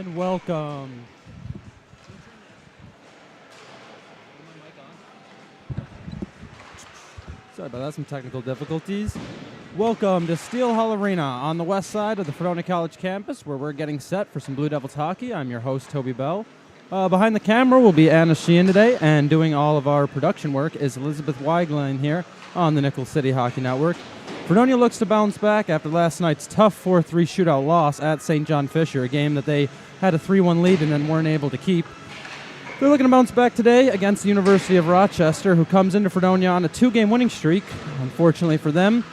And welcome. Sorry about that, some technical difficulties. Welcome to Steele Hall Arena on the west side of the Fredonia College campus, where we're getting set for some Blue Devils hockey. I'm your host, Toby Bell. Behind the camera will be Anna Sheehan today, and doing all of our production work is Elizabeth Weiglein here on the Nickel City Hockey Network. Fredonia looks to bounce back after last night's tough 4-3 shootout loss at St. John Fisher, a game that they had a 3-1 lead and then weren't able to keep. They're looking to bounce back today against the University of Rochester, who comes into Fredonia on a 2-game winning streak. Unfortunately for them,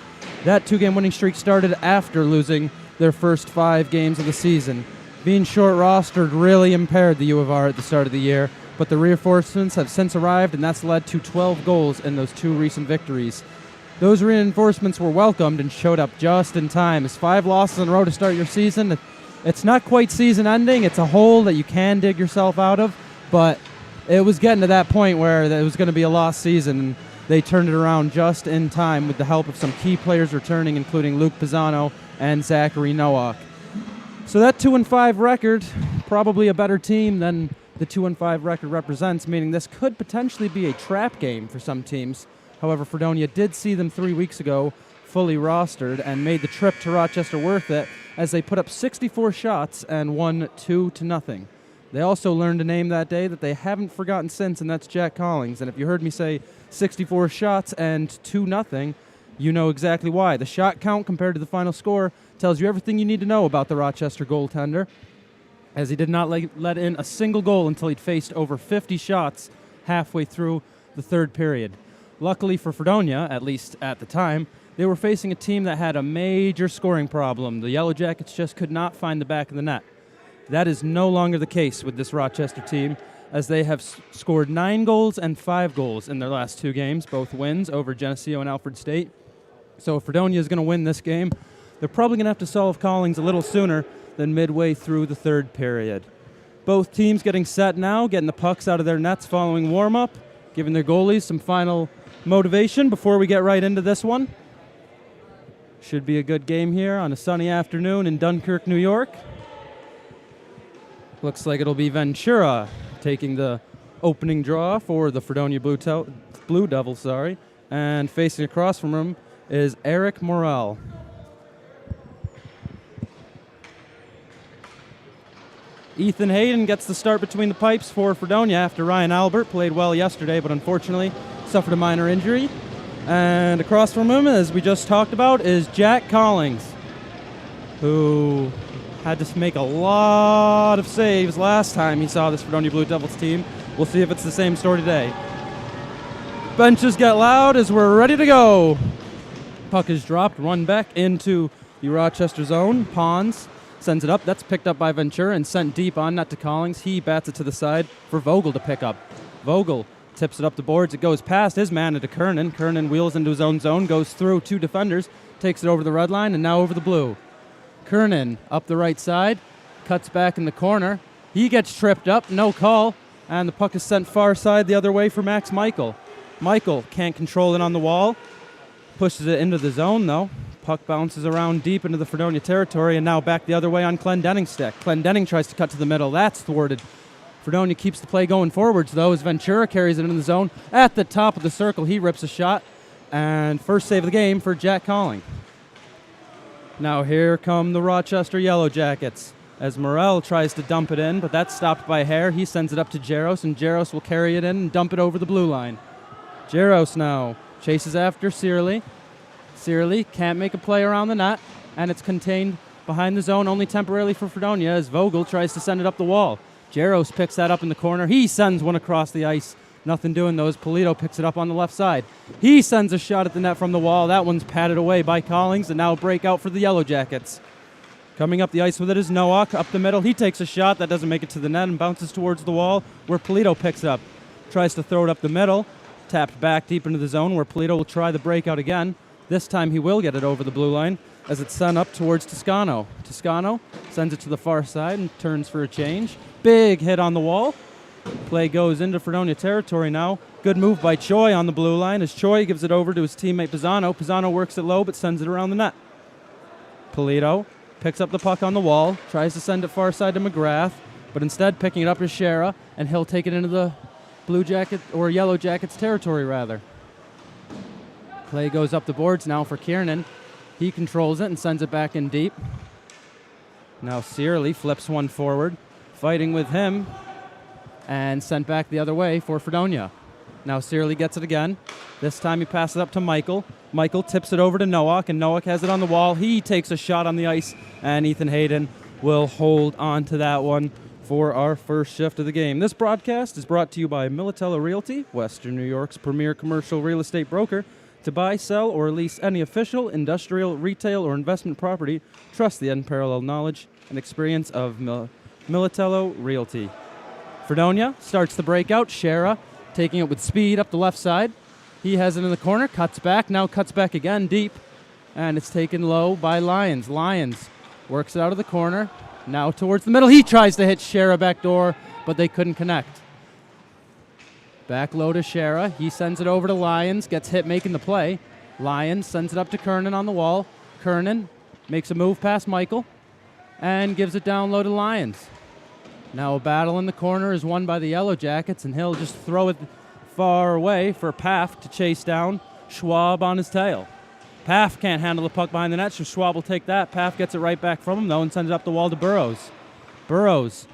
that 2-game winning streak started after losing their first 5 games of the season. Being short-rostered really impaired the U of R at the start of the year, but the reinforcements have since arrived, and that's led to 12 goals in those 2 recent victories. Those reinforcements were welcomed and showed up just in time. As 5 losses in a row to start your season, it's not quite season-ending. It's a hole that you can dig yourself out of, but it was getting to that point where it was going to be a lost season, and they turned it around just in time with the help of some key players returning, including Luke Pisano and Zachary Nowak. So that 2-5 record, probably a better team than the 2-5 record represents, meaning this could potentially be a trap game for some teams. However, Fredonia did see them 3 weeks ago fully rostered and made the trip to Rochester worth it as they put up 64 shots and won 2-0. They also learned a name that day that they haven't forgotten since, and that's Jack Collings. And if you heard me say 64 shots and 2-0, you know exactly why. The shot count compared to the final score tells you everything you need to know about the Rochester goaltender, as he did not let in a single goal until he'd faced over 50 shots halfway through the third period. Luckily for Fredonia, at least at the time, they were facing a team that had a major scoring problem. The Yellow Jackets just could not find the back of the net. That is no longer the case with this Rochester team, as they have scored 9 goals and 5 goals in their last 2 games, both wins over Geneseo and Alfred State. So if Fredonia is going to win this game, they're probably going to have to solve Collings a little sooner than midway through the third period. Both teams getting set now, getting the pucks out of their nets following warm-up, giving their goalies some final motivation before we get right into this one. Should be a good game here on a sunny afternoon in Dunkirk, New York. Looks like it'll be Ventura taking the opening draw for the Fredonia Blue Devils, and facing across from him is Eric Morel. Ethan Hayden gets the start between the pipes for Fredonia after Ryan Albert played well yesterday, but unfortunately suffered a minor injury. And across from him, as we just talked about, is Jack Collings, who had to make a lot of saves last time he saw this Fredonia Blue Devils team. We'll see if it's the same story today. Benches get loud as we're ready to go. Puck is dropped, run back into the Rochester zone. Pons sends it up. That's picked up by Ventura and sent deep on net to Collings. He bats it to the side for Vogel to pick up. Vogel tips it up the boards. It goes past his man into Kernan. Kernan wheels into his own zone, goes through 2 defenders, takes it over the red line, and now over the blue. Kernan up the right side, cuts back in the corner. He gets tripped up, no call, and the puck is sent far side the other way for Max Michael. Michael can't control it on the wall, pushes it into the zone, though. Puck bounces around deep into the Fredonia territory, and now back the other way on Clendenning's stick. Clendenning tries to cut to the middle. That's thwarted. Fredonia keeps the play going forwards, though, as Ventura carries it in the zone. At the top of the circle, he rips a shot. And first save of the game for Jack Collings. Now here come the Rochester Yellow Jackets, as Morel tries to dump it in, but that's stopped by Hare. He sends it up to Jaros, and Jaros will carry it in and dump it over the blue line. Jaros now chases after Searley. Searley can't make a play around the net, and it's contained behind the zone only temporarily for Fredonia as Vogel tries to send it up the wall. Jaros picks that up in the corner. He sends one across the ice. Nothing doing, though, as Polito picks it up on the left side. He sends a shot at the net from the wall. That one's patted away by Collings, and now a breakout for the Yellow Jackets. Coming up the ice with it is Nowak up the middle. He takes a shot. That doesn't make it to the net and bounces towards the wall, where Polito picks up. Tries to throw it up the middle. Tapped back deep into the zone, where Polito will try the breakout again. This time he will get it over the blue line as it's sent up towards Toscano. Toscano sends it to the far side and turns for a change. Big hit on the wall. Play goes into Fredonia territory now. Good move by Choi on the blue line as Choi gives it over to his teammate Pisano. Pisano works it low but sends it around the net. Polito picks up the puck on the wall, tries to send it far side to McGrath, but instead picking it up is Shara, and he'll take it into the Blue Jacket, or Yellow Jackets territory, rather. Play goes up the boards now for Kiernan. He controls it and sends it back in deep. Now Searley flips one forward, fighting with him, and sent back the other way for Fredonia. Now Searley gets it again. This time he passes it up to Michael. Michael tips it over to Nowak, and Nowak has it on the wall. He takes a shot on the ice, and Ethan Hayden will hold on to that one for our first shift of the game. This broadcast is brought to you by Militello Realty, Western New York's premier commercial real estate broker. To buy, sell, or lease any official, industrial, retail, or investment property, trust the unparalleled knowledge and experience of Militello Realty. Fredonia starts the breakout. Shara taking it with speed up the left side. He has it in the corner, cuts back, now cuts back again deep, and it's taken low by Lyons. Lyons works it out of the corner, now towards the middle. He tries to hit Shara back door, but they couldn't connect. Back low to Shara. He sends it over to Lyons, gets hit making the play. Lyons sends it up to Kernan on the wall. Kernan makes a move past Michael and gives it down low to Lyons. Now a battle in the corner is won by the Yellow Jackets, and he'll just throw it far away for Pfaff to chase down Schwab on his tail. Pfaff can't handle the puck behind the net, so Schwab will take that. Pfaff gets it right back from him, though, and sends it up the wall to Burrows. Burrows,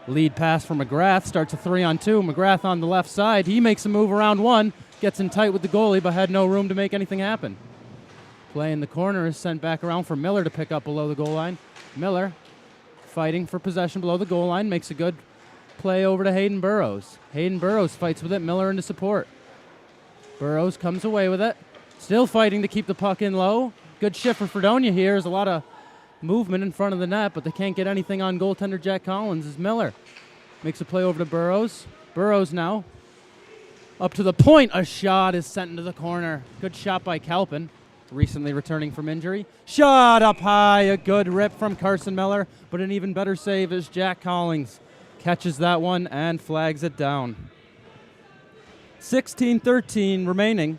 lead pass for McGrath, starts a 3-on-2. McGrath on the left side. He makes a move around one, gets in tight with the goalie, but had no room to make anything happen. Play in the corner is sent back around for Miller to pick up below the goal line. Miller, fighting for possession below the goal line, makes a good play over to Hayden Burrows. Hayden Burrows fights with it, Miller into support. Burrows comes away with it. Still fighting to keep the puck in low. Good shift for Fredonia here. There's a lot of movement in front of the net, but they can't get anything on goaltender Jack Collins as Miller makes a play over to Burrows. Burrows now up to the point. A shot is sent into the corner. Good shot by Kalpin, recently returning from injury. Shot up high. A good rip from Carson Miller, but an even better save as Jack Collins catches that one and flags it down. 16:13 remaining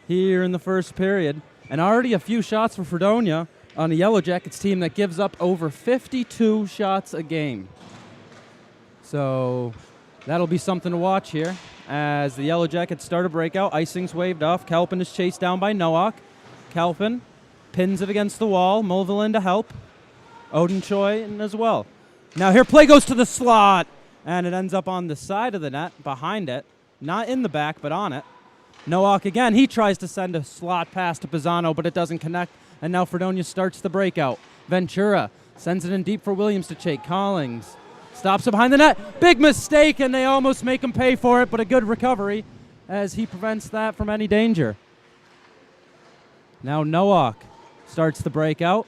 here in the first period, and already a few shots for Fredonia on a Yellow Jackets team that gives up over 52 shots a game. So that'll be something to watch here as the Yellow Jackets start a breakout. Icing's waved off. Kalpin is chased down by Nowak. Kalpin pins it against the wall. Mulville in to help. Odin Choi in as well. Now here play goes to the slot, and it ends up on the side of the net, behind it. Not in the back, but on it. Nowak again, he tries to send a slot pass to Pisano, but it doesn't connect, and now Fredonia starts the breakout. Ventura sends it in deep for Williams to chase. Collins stops it behind the net. Big mistake, and they almost make him pay for it, but a good recovery as he prevents that from any danger. Now Nowak starts the breakout,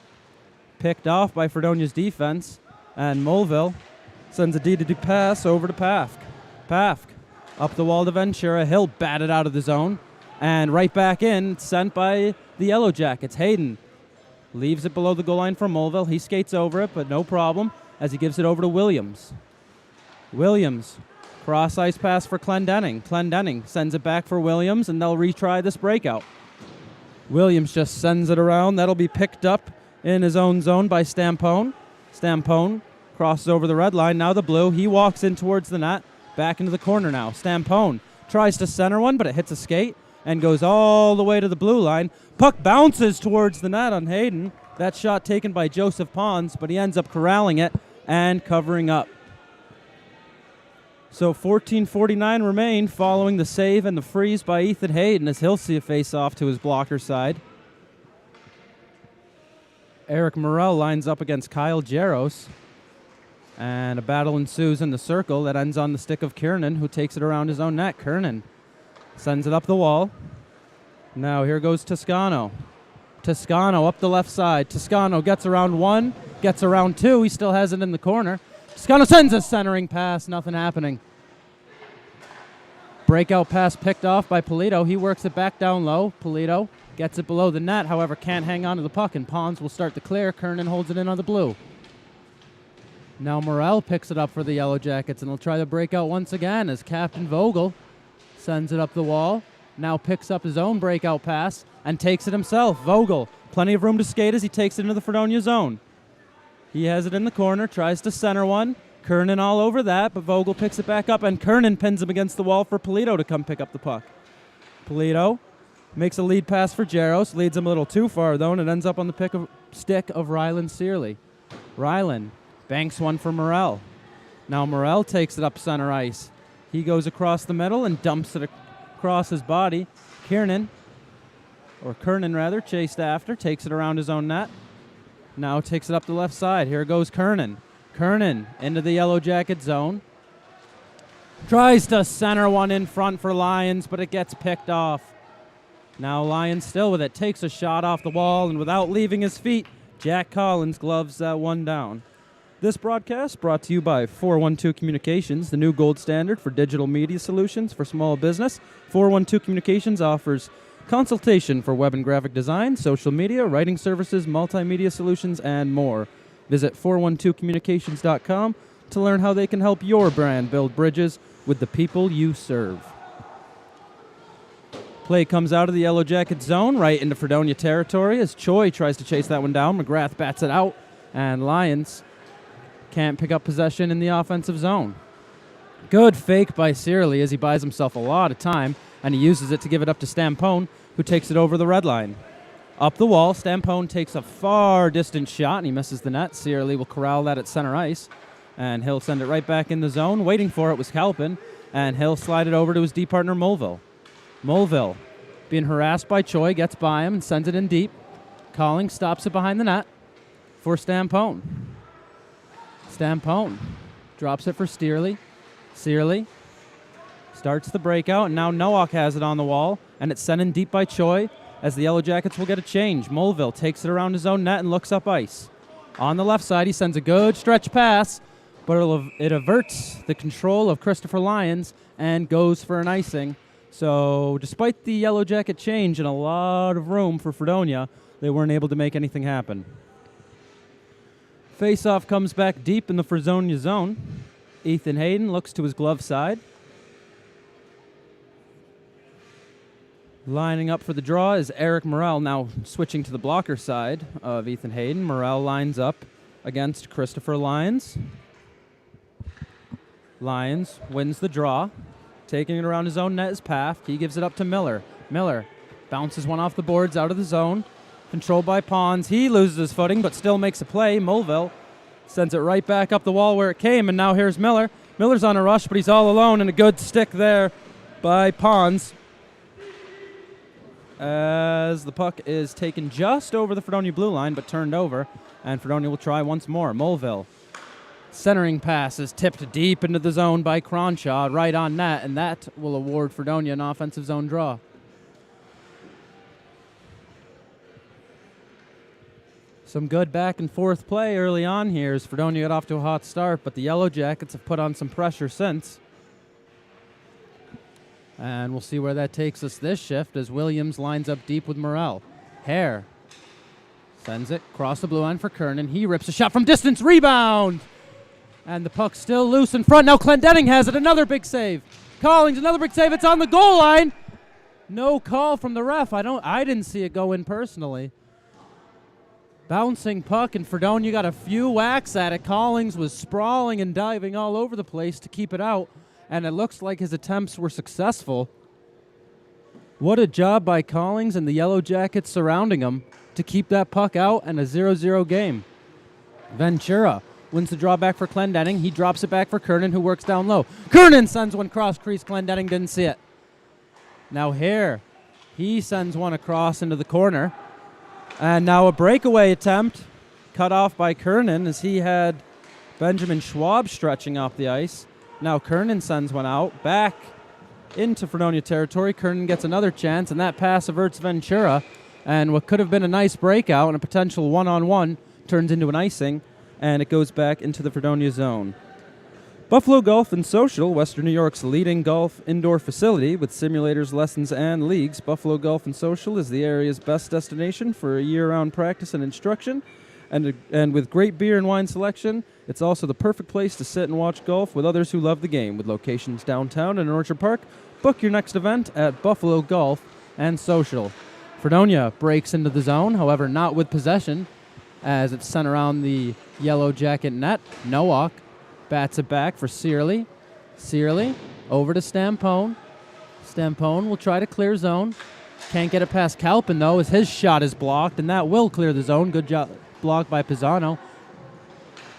picked off by Fredonia's defense, and Mulville sends a D-to-D pass over to Pafk. Pafk up the wall to Ventura. He'll bat it out of the zone. And right back in, sent by the Yellow Jackets. Hayden leaves it below the goal line for Mulville. He skates over it, but no problem, as he gives it over to Williams. Williams, cross-ice pass for Clendenning. Clendenning sends it back for Williams, and they'll retry this breakout. Williams just sends it around. That'll be picked up in his own zone by Stampone. Stampone crosses over the red line. Now the blue. He walks in towards the net. Back into the corner now. Stampone tries to center one, but it hits a skate and goes all the way to the blue line. Puck bounces towards the net on Hayden. That shot taken by Joseph Pons, but he ends up corralling it and covering up. So 14:49 remain following the save and the freeze by Ethan Hayden as he'll see a face-off to his blocker side. Eric Morrell lines up against Kyle Jaros. And a battle ensues in the circle that ends on the stick of Kiernan, who takes it around his own net. Kiernan sends it up the wall. Now here goes Toscano. Toscano up the left side. Toscano gets around one, gets around two. He still has it in the corner. Toscano sends a centering pass. Nothing happening. Breakout pass picked off by Polito. He works it back down low. Polito gets it below the net, however, can't hang on to the puck, and Pons will start to clear. Kiernan holds it in on the blue. Now Morrell picks it up for the Yellow Jackets, and they'll try the breakout once again as Captain Vogel sends it up the wall. Now picks up his own breakout pass and takes it himself. Vogel, plenty of room to skate as he takes it into the Fredonia zone. He has it in the corner, tries to center one. Kernan all over that, but Vogel picks it back up, and Kernan pins him against the wall for Polito to come pick up the puck. Polito makes a lead pass for Jaros, leads him a little too far, though, and it ends up on the stick of Rylan Searly. Rylan banks one for Morrell. Now Morrell takes it up center ice. He goes across the middle and dumps it across his body. Kernan, chased after, takes it around his own net. Now takes it up the left side. Here goes Kernan. Kernan into the Yellow Jacket zone. Tries to center one in front for Lions, but it gets picked off. Now Lions still with it. Takes a shot off the wall, and without leaving his feet, Jack Collins gloves that one down. This broadcast brought to you by 412 Communications, the new gold standard for digital media solutions for small business. 412 Communications offers consultation for web and graphic design, social media, writing services, multimedia solutions, and more. Visit 412communications.com to learn how they can help your brand build bridges with the people you serve. Play comes out of the Yellow Jacket zone right into Fredonia territory as Choi tries to chase that one down. McGrath bats it out, and Lions can't pick up possession in the offensive zone. Good fake by Searly as he buys himself a lot of time, and he uses it to give it up to Stampone, who takes it over the red line. Up the wall, Stampone takes a far distant shot, and he misses the net. Searly will corral that at center ice, and he'll send it right back in the zone. Waiting for it was Halpin, and he'll slide it over to his D partner, Mulville. Mulville, being harassed by Choi, gets by him and sends it in deep. Calling stops it behind the net for Stampone. Stampone drops it for Searly. Searly starts the breakout, and now Nowak has it on the wall, and it's sent in deep by Choi as the Yellow Jackets will get a change. Mulville takes it around his own net and looks up ice. On the left side, he sends a good stretch pass, but it averts the control of Christopher Lyons and goes for an icing. So despite the Yellow Jacket change and a lot of room for Fredonia, they weren't able to make anything happen. Face-off comes back deep in the Fredonia zone. Ethan Hayden looks to his glove side. Lining up for the draw is Eric Morrell, now switching to the blocker side of Ethan Hayden. Morrell lines up against Christopher Lyons. Lyons wins the draw. Taking it around his own net is Paft. He gives it up to Miller. Miller bounces one off the boards out of the zone. Controlled by Pons. He loses his footing but still makes a play. Mulville sends it right back up the wall where it came, and now here's Miller. Miller's on a rush, but he's all alone, and a good stick there by Pons as the puck is taken just over the Fredonia blue line but turned over, and Fredonia will try once more. Mulville. Centering pass is tipped deep into the zone by Cronshaw, right on net, and that will award Fredonia an offensive zone draw. Some good back and forth play early on here as Fredonia got off to a hot start, but the Yellow Jackets have put on some pressure since. And we'll see where that takes us this shift as Williams lines up deep with Morrell. Hare sends it across the blue line for Kernan. He rips a shot from distance. Rebound! And the puck's still loose in front. Now Clendenning has it. Another big save. Collings, another big save. It's on the goal line. No call from the ref. I didn't see it go in personally. Bouncing puck, and Fredonia got a few whacks at it. Collings was sprawling and diving all over the place to keep it out, and it looks like his attempts were successful. What a job by Collings and the Yellow Jackets surrounding him to keep that puck out and a 0-0 game. Ventura wins the draw back for Clendenning. He drops it back for Kernan, who works down low. Kernan sends one cross crease. Clendenning didn't see it. Now Hare, he sends one across into the corner. And now a breakaway attempt cut off by Kernan as he had Benjamin Schwab stretching off the ice. Now Kernan sends one out back into Fredonia territory. Kernan gets another chance, and that pass averts Ventura. And what could have been a nice breakout and a potential one-on-one turns into an icing, and it goes back into the Fredonia zone. Buffalo Golf and Social, Western New York's leading golf indoor facility with simulators, lessons, and leagues. Buffalo Golf and Social is the area's best destination for year-round practice and instruction. And with great beer and wine selection, it's also the perfect place to sit and watch golf with others who love the game. With locations downtown and in Orchard Park, book your next event at Buffalo Golf and Social. Fredonia breaks into the zone, however not with possession, as it's sent around the Yellow Jacket net. Nowak bats it back for Searly. Searly over to Stampone. Stampone will try to clear zone. Can't get it past Kalpin, though, as his shot is blocked, and that will clear the zone. Good job blocked by Pisano.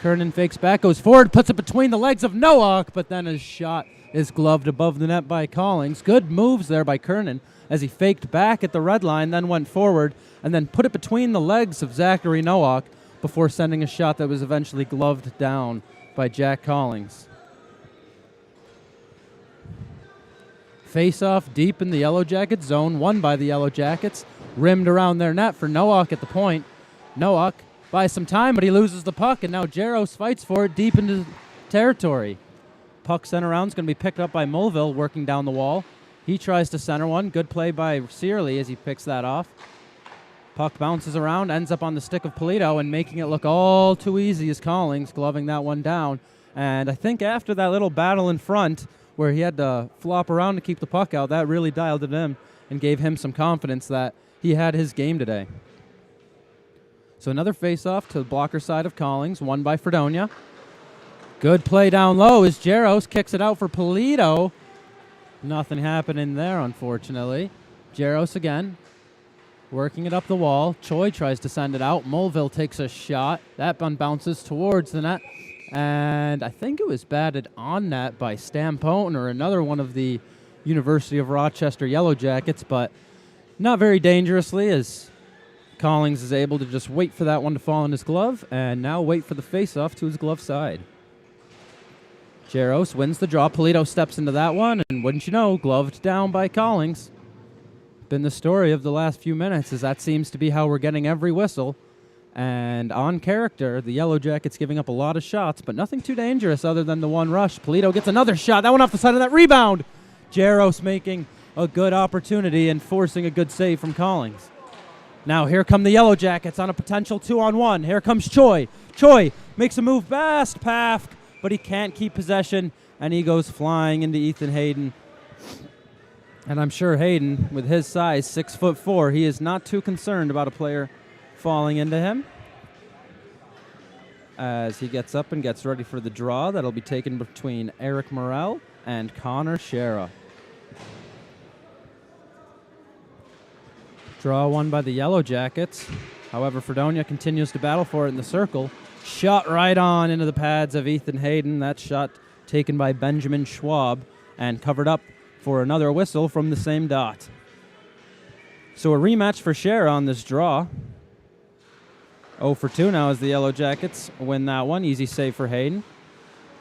Kernan fakes back, goes forward, puts it between the legs of Nowak, but then his shot is gloved above the net by Collings. Good moves there by Kernan as he faked back at the red line, then went forward, and then put it between the legs of Zachary Nowak before sending a shot that was eventually gloved down by Jack Collings. Face-off deep in the Yellow Jacket zone, won by the Yellow Jackets. Rimmed around their net for Nowak at the point. Nowak buys some time, but he loses the puck, and now Jaros fights for it deep into territory. Puck sent around is going to be picked up by Mulville, working down the wall. He tries to center one. Good play by Searly as he picks that off. Puck bounces around, ends up on the stick of Polito, and making it look all too easy is Collings, gloving that one down. And I think after that little battle in front, where he had to flop around to keep the puck out, that really dialed it in and gave him some confidence that he had his game today. So another face-off to the blocker side of Collings, won by Fredonia. Good play down low as Jaros kicks it out for Polito. Nothing happening there, unfortunately. Jaros again, working it up the wall. Choi tries to send it out. Mulville takes a shot. That one bounces towards the net. And I think it was batted on net by Stampone or another one of the University of Rochester Yellow Jackets, but not very dangerously, as Collings is able to just wait for that one to fall in his glove and now wait for the face-off to his glove side. Jaros wins the draw. Polito steps into that one, and wouldn't you know, gloved down by Collings. Been the story of the last few minutes, as that seems to be how we're getting every whistle. And on character, the Yellow Jackets giving up a lot of shots, but nothing too dangerous other than the one rush. Polito gets another shot. That one off the side of that rebound. Jaros making a good opportunity and forcing a good save from Collings. Now here come the Yellow Jackets on a potential 2-on-1. Here comes Choi. Choi makes a move past Pafk, but he can't keep possession, and he goes flying into Ethan Hayden. And I'm sure Hayden, with his size, 6'4", he is not too concerned about a player falling into him. As he gets up and gets ready for the draw, that'll be taken between Eric Morrell and Connor Shera. Draw won by the Yellow Jackets. However, Fredonia continues to battle for it in the circle. Shot right on into the pads of Ethan Hayden. That shot taken by Benjamin Schwab and covered up for another whistle from the same dot. So a rematch for Shera on this draw. 0 for 2 now as the Yellow Jackets win that one. Easy save for Hayden.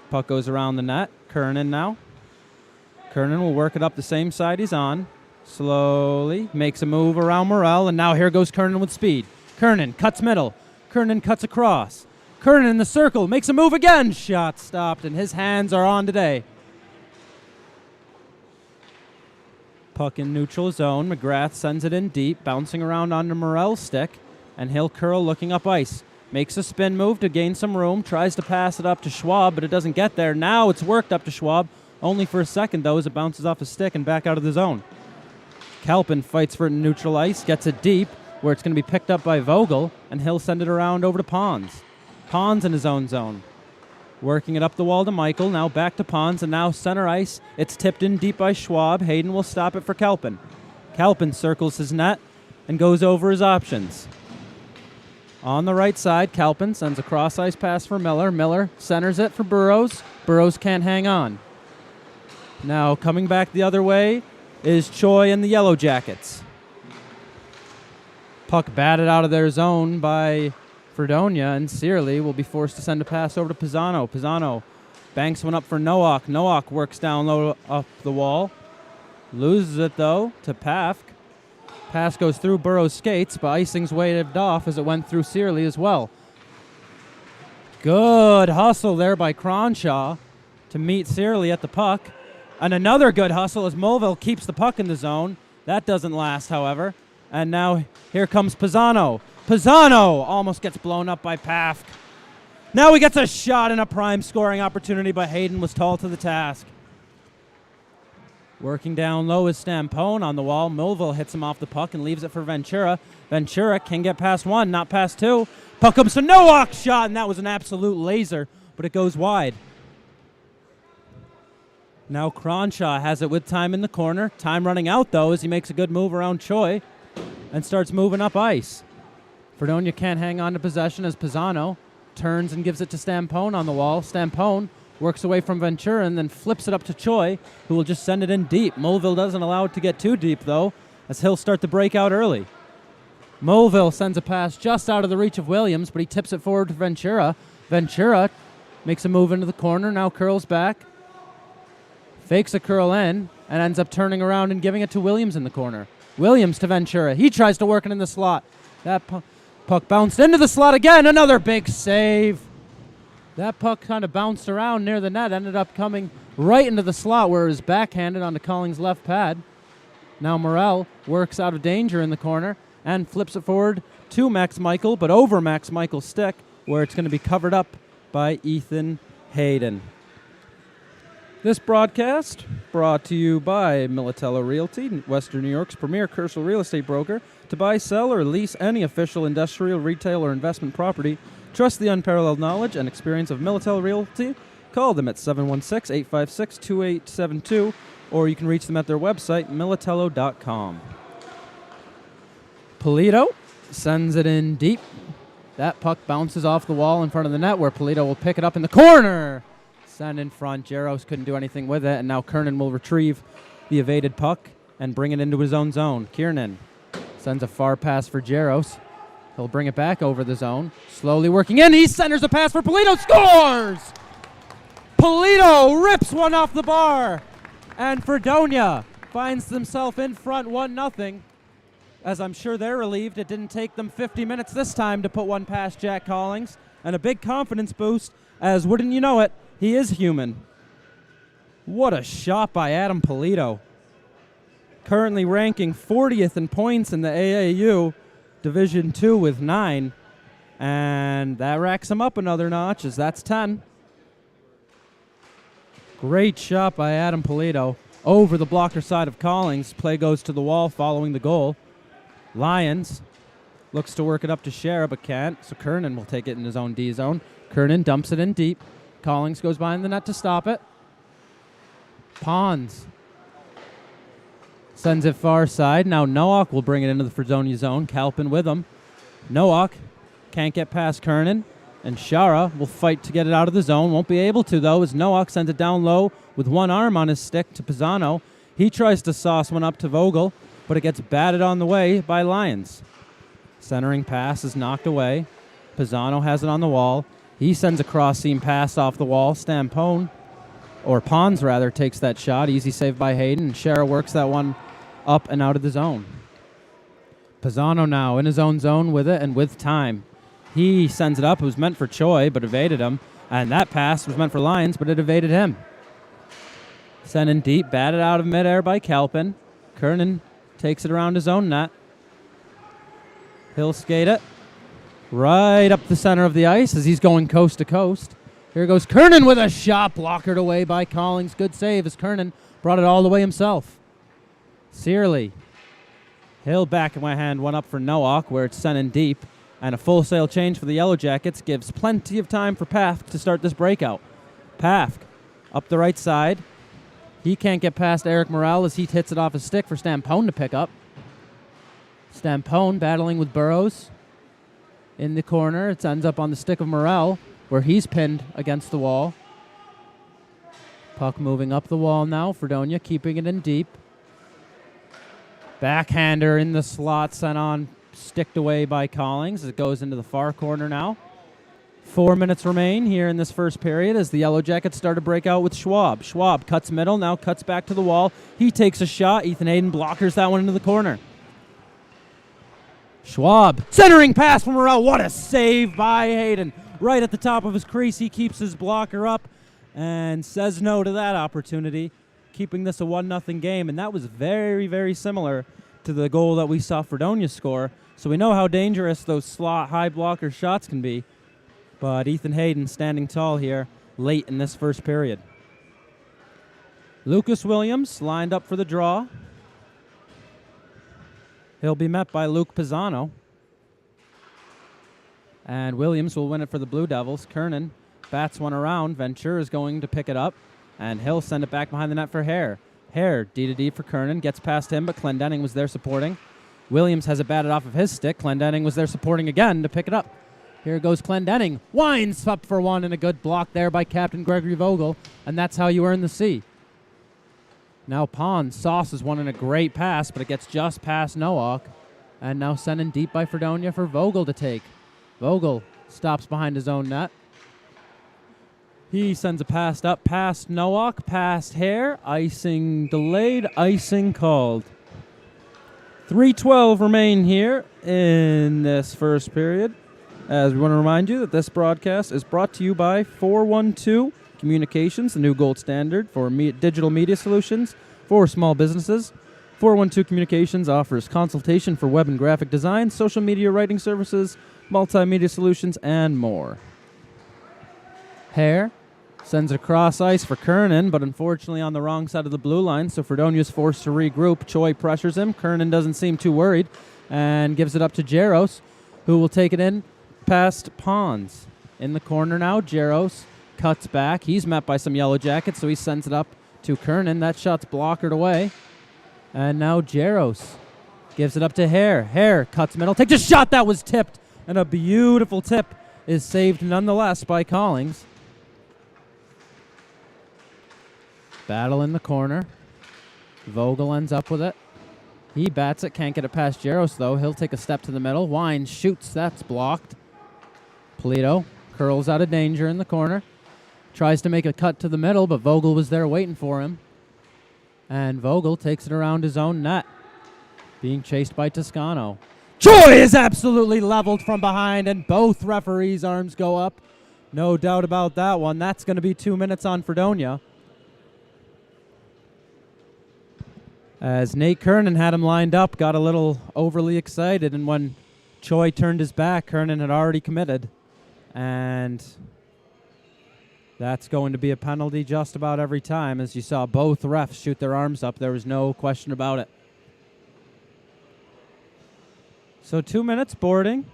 Puck goes around the net. Kernan now. Kernan will work it up the same side he's on. Slowly makes a move around Morrell, and now here goes Kernan with speed. Kernan cuts middle. Kernan cuts across. Kernan in the circle, makes a move again. Shot stopped, and his hands are on today. Puck in neutral zone. McGrath sends it in deep, bouncing around onto Morrell's stick, and he'll curl looking up ice. Makes a spin move to gain some room, tries to pass it up to Schwab, but it doesn't get there. Now it's worked up to Schwab, only for a second, though, as it bounces off his stick and back out of the zone. Kalpin fights for neutral ice, gets it deep, where it's going to be picked up by Vogel, and he'll send it around over to Pons. Pons in his own zone. Working it up the wall to Michael, now back to Pons, and now center ice. It's tipped in deep by Schwab. Hayden will stop it for Kalpin. Kalpin circles his net and goes over his options. On the right side, Kalpin sends a cross-ice pass for Miller. Miller centers it for Burrows. Burrows can't hang on. Now coming back the other way is Choi and the Yellow Jackets. Puck batted out of their zone by Fredonia, and Searly will be forced to send a pass over to Pisano. Pisano banks one up for Nowak. Nowak works down low up the wall. Loses it, though, to Pafk. Pass goes through Burrows' skates, but icing's waved off as it went through Searly as well. Good hustle there by Cronshaw to meet Searly at the puck. And another good hustle as Mulville keeps the puck in the zone. That doesn't last, however. And now here comes Pisano. Pisano almost gets blown up by Pafk. Now he gets a shot and a prime scoring opportunity, but Hayden was tall to the task. Working down low is Stampone on the wall. Mulville hits him off the puck and leaves it for Ventura. Ventura can get past one, not past two. Puck comes to Nowak's shot, and that was an absolute laser, but it goes wide. Now Cronshaw has it with time in the corner. Time running out, though, as he makes a good move around Choi and starts moving up ice. Fredonia can't hang on to possession as Pisano turns and gives it to Stampone on the wall. Stampone works away from Ventura and then flips it up to Choi, who will just send it in deep. Mulville doesn't allow it to get too deep, though, as he'll start the breakout early. Mulville sends a pass just out of the reach of Williams, but he tips it forward to Ventura. Ventura makes a move into the corner, now curls back, fakes a curl in, and ends up turning around and giving it to Williams in the corner. Williams to Ventura. He tries to work it in the slot. That puck bounced into the slot again. Another big save. That puck kind of bounced around near the net, ended up coming right into the slot where it was backhanded onto Collings' left pad. Now Morel works out of danger in the corner and flips it forward to Max Michael, but over Max Michael's stick, where it's going to be covered up by Ethan Hayden. This broadcast brought to you by Militello Realty, Western New York's premier commercial real estate broker. To buy, sell, or lease any official industrial, retail, or investment property, trust the unparalleled knowledge and experience of Militello Realty. Call them at 716-856-2872, or you can reach them at their website, militello.com. Polito sends it in deep. That puck bounces off the wall in front of the net, where Polito will pick it up in the corner. Send in front. Jaros couldn't do anything with it, and now Kernan will retrieve the evaded puck and bring it into his own zone. Kiernan sends a far pass for Jaros. He'll bring it back over the zone. Slowly working in. He centers a pass for Polito. Scores! Polito rips one off the bar. And Fredonia finds themselves in front 1-0. As I'm sure they're relieved it didn't take them 50 minutes this time to put one past Jack Collings. And a big confidence boost, as wouldn't you know it, he is human. What a shot by Adam Polito. Currently ranking 40th in points in the AAU Division II with 9. And that racks him up another notch, as that's 10. Great shot by Adam Polito over the blocker side of Collings. Play goes to the wall following the goal. Lyons looks to work it up to Shera, but can't, so Kernan will take it in his own D zone. Kernan dumps it in deep. Collings goes behind the net to stop it. Pons sends it far side. Now Nowak will bring it into the Fredonia zone. Kalpin with him. Nowak can't get past Kernan, and Shara will fight to get it out of the zone. Won't be able to, though, as Nowak sends it down low with one arm on his stick to Pisano. He tries to sauce one up to Vogel, but it gets batted on the way by Lyons. Centering pass is knocked away. Pisano has it on the wall. He sends a cross-seam pass off the wall. Stampone, or Pons rather, takes that shot. Easy save by Hayden, and Shara works that one up and out of the zone. Pisano now in his own zone with it and with time. He sends it up. It was meant for Choi, but evaded him. And that pass was meant for Lyons, but it evaded him. Sent in deep, batted out of midair by Kalpin. Kernan takes it around his own net. He'll skate it right up the center of the ice as he's going coast to coast. Here goes Kernan with a shot, blockered away by Collings. Good save as Kernan brought it all the way himself. Searley. He'll back my hand one up for Nowak, where it's sent in deep. And a full sail change for the Yellow Jackets gives plenty of time for Pafk to start this breakout. Pafk up the right side. He can't get past Eric Morel as he hits it off his stick for Stampone to pick up. Stampone battling with Burrows in the corner. It ends up on the stick of Morel, where he's pinned against the wall. Puck moving up the wall now. Fredonia keeping it in deep. Backhander in the slot, sent on, sticked away by Collings as it goes into the far corner now. 4 minutes remain here in this first period as the Yellow Jackets start to break out with Schwab. Schwab cuts middle, now cuts back to the wall. He takes a shot. Ethan Hayden blockers that one into the corner. Schwab, centering pass from Morel. What a save by Hayden. Right at the top of his crease, he keeps his blocker up and says no to that opportunity, keeping this a 1-0 game. And that was very, very similar to the goal that we saw Fredonia score. So we know how dangerous those slot high blocker shots can be. But Ethan Hayden standing tall here late in this first period. Lucas Williams lined up for the draw. He'll be met by Luke Pisano. And Williams will win it for the Blue Devils. Kernan bats one around. Ventura is going to pick it up, and he'll send it back behind the net for Hare. Hare, D-to-D for Kernan, gets past him, but Clendenning was there supporting. Williams has it batted off of his stick. Clendenning was there supporting again to pick it up. Here goes Clendenning. Winds up for one, and a good block there by Captain Gregory Vogel, and that's how you earn the C. Now Pons sauces one in a great pass, but it gets just past Nowak, and now sent in deep by Fredonia for Vogel to take. Vogel stops behind his own net. He sends a pass up past Nowak, past Hare. Icing delayed, icing called. 3:12 remain here in this first period. As we want to remind you that this broadcast is brought to you by 412 Communications, the new gold standard for digital media solutions for small businesses. 412 Communications offers consultation for web and graphic design, social media writing services, multimedia solutions, and more. Hare sends it across ice for Kernan, but unfortunately on the wrong side of the blue line, so Fredonia is forced to regroup. Choi pressures him. Kernan doesn't seem too worried and gives it up to Jaros, who will take it in past Pons. In the corner now, Jaros cuts back. He's met by some Yellow Jackets, so he sends it up to Kernan. That shot's blockered away. And now Jaros gives it up to Hare. Hare cuts middle, takes a shot that was tipped, and a beautiful tip is saved nonetheless by Collings. Battle in the corner. Vogel ends up with it. He bats it, can't get it past Jaros though. He'll take a step to the middle. Wine shoots, that's blocked. Polito curls out of danger in the corner. Tries to make a cut to the middle, but Vogel was there waiting for him. And Vogel takes it around his own net, being chased by Toscano. Choi is absolutely leveled from behind, and both referees' arms go up. No doubt about that one. That's going to be 2 minutes on Fredonia. As Nate Kernan had him lined up, got a little overly excited, and when Choi turned his back, Kernan had already committed. And that's going to be a penalty just about every time. As you saw both refs shoot their arms up, there was no question about it. So 2 minutes boarding.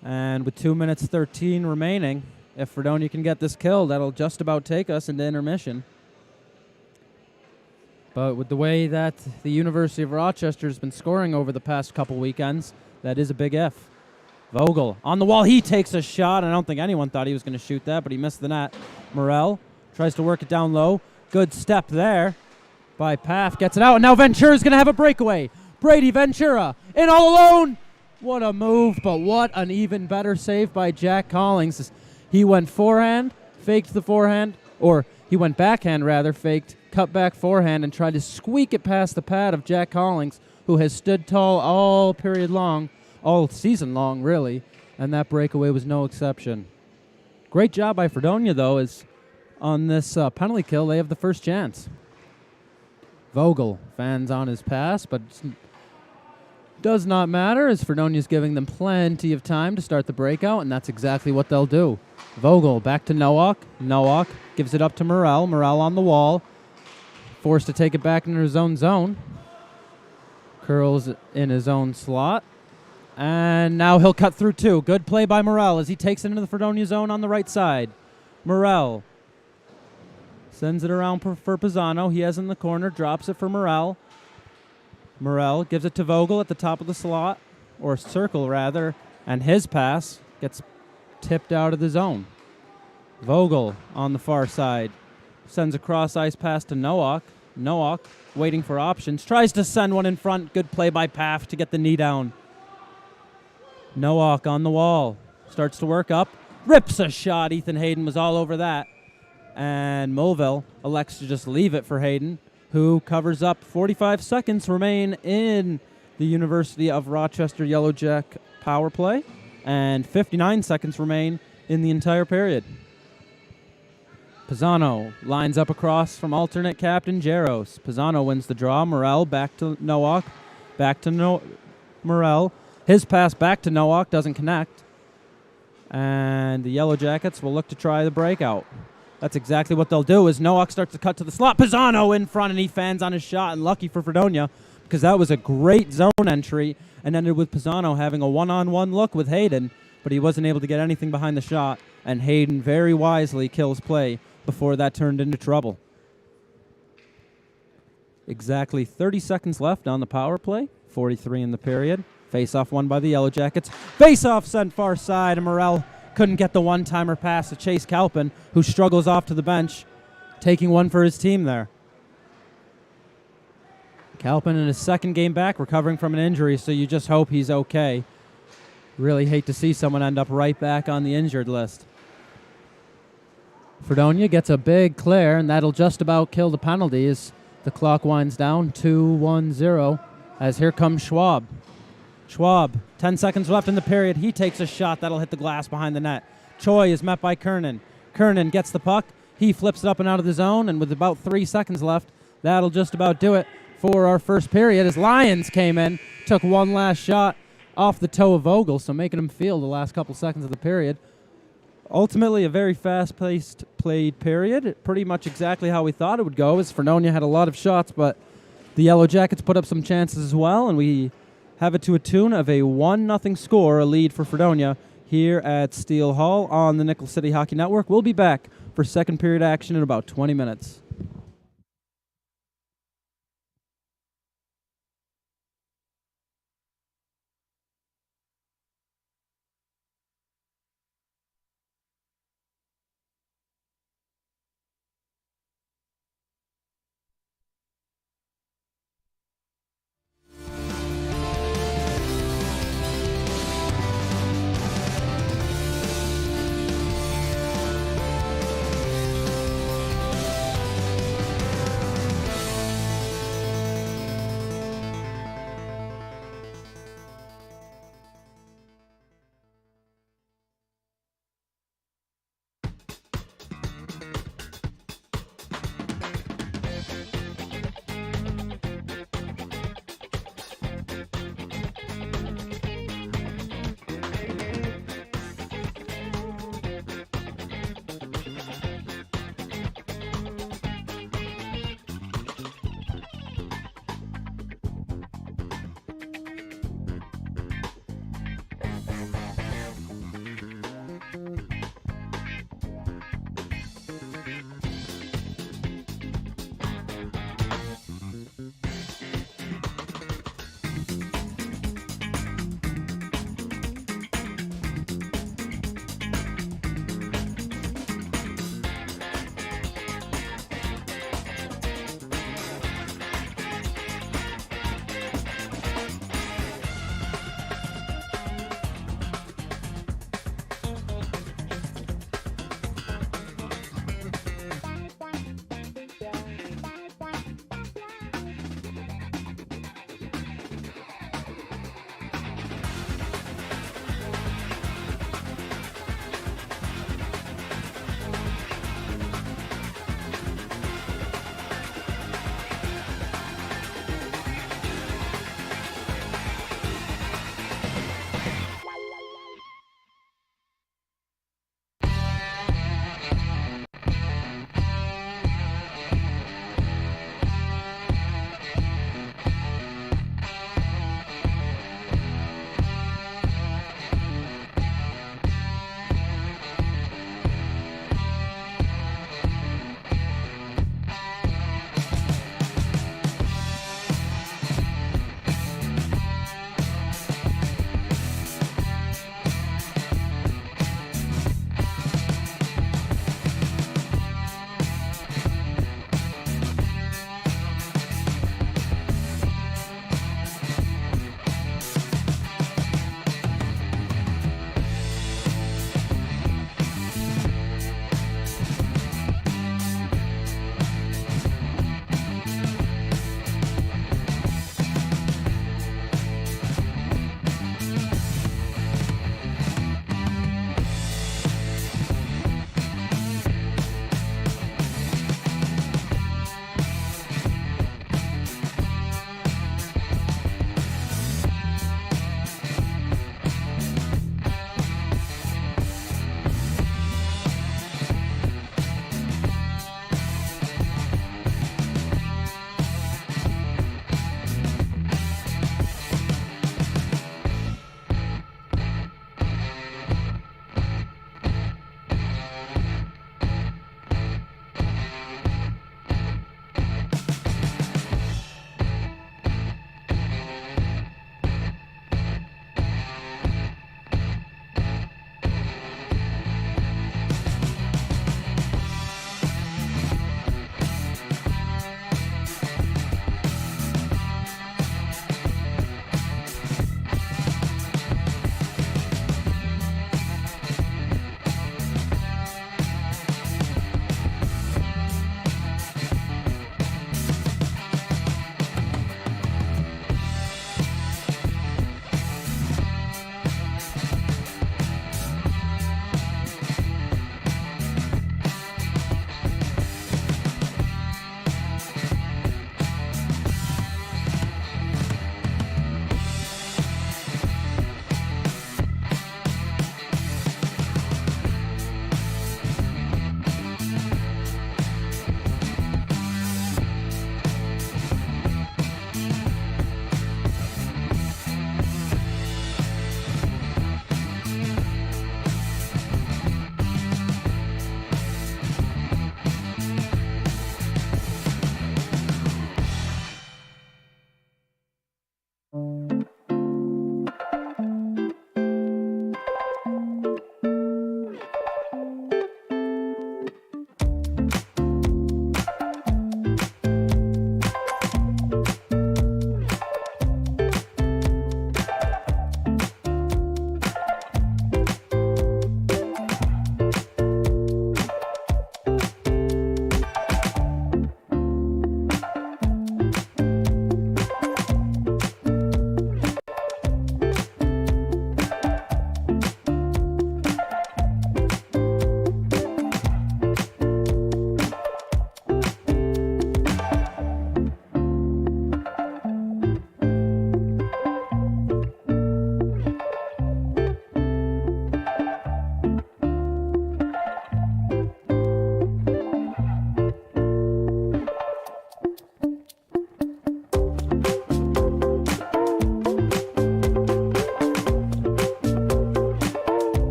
And with 2 minutes 13 remaining, if Fredonia can get this kill, that'll just about take us into intermission. But with the way that the University of Rochester has been scoring over the past couple weekends, that is a big if. Vogel on the wall. He takes a shot. I don't think anyone thought he was going to shoot that, but he missed the net. Morel tries to work it down low. Good step there by Paff. Gets it out, and now Ventura's going to have a breakaway. Brady Ventura in all alone. What a move, but what an even better save by Jack Collings. He went forehand, faked the forehand, or he went backhand rather, faked, cut back forehand, and tried to squeak it past the pad of Jack Collings, who has stood tall all period long, all season long, really, and that breakaway was no exception. Great job by Fredonia, though, as on this penalty kill, they have the first chance. Vogel fans on his pass, but does not matter, as Fredonia's giving them plenty of time to start the breakout, and that's exactly what they'll do. Vogel back to Nowak. Nowak gives it up to Morel. Morel on the wall, forced to take it back into his own zone. Curls in his own slot. And now he'll cut through two. Good play by Morel as he takes it into the Fredonia zone on the right side. Morel sends it around for Pisano. He has in the corner, drops it for Morel. Morel gives it to Vogel at the top of the slot, or circle rather, and his pass gets tipped out of the zone. Vogel on the far side sends a cross ice pass to Nowak. Nowak waiting for options, tries to send one in front. Good play by Paff to get the knee down. Nowak on the wall, starts to work up, rips a shot. Ethan Hayden was all over that. And Mulville elects to just leave it for Hayden, who covers up. 45 seconds remain in the University of Rochester Yellow Jack power play, and 59 seconds remain in the entire period. Pisano lines up across from alternate captain Jaros. Pisano wins the draw. Morel back to Nowak, back to Morel. His pass back to Nowak doesn't connect, and the Yellow Jackets will look to try the breakout. That's exactly what they'll do. As Nowak starts to cut to the slot, Pisano in front, and he fans on his shot, and lucky for Fredonia, because that was a great zone entry, and ended with Pisano having a one-on-one look with Hayden, but he wasn't able to get anything behind the shot, and Hayden very wisely kills play before that turned into trouble. Exactly 30 seconds left on the power play, 43 in the period. Face-off won by the Yellow Jackets. Face-off sent far side, and Morrell couldn't get the one-timer pass to Chase Calpin, who struggles off to the bench, taking one for his team there. Calpin in his second game back, recovering from an injury, so you just hope he's okay. Really hate to see someone end up right back on the injured list. Fredonia gets a big clear, and that'll just about kill the penalty as the clock winds down 2-1-0, as here comes Schwab. Schwab, 10 seconds left in the period. He takes a shot that'll hit the glass behind the net. Choi is met by Kernan. Kernan gets the puck. He flips it up and out of the zone, and with about 3 seconds left, that'll just about do it for our first period as Lyons came in, took one last shot off the toe of Vogel, so making him feel the last couple seconds of the period. Ultimately, a very fast-paced played period, pretty much exactly how we thought it would go, as Fredonia had a lot of shots, but the Yellow Jackets put up some chances as well, and we have it to a tune of a 1-0 score, a lead for Fredonia here at Steele Hall on the Nickel City Hockey Network. We'll be back for second period action in about 20 minutes.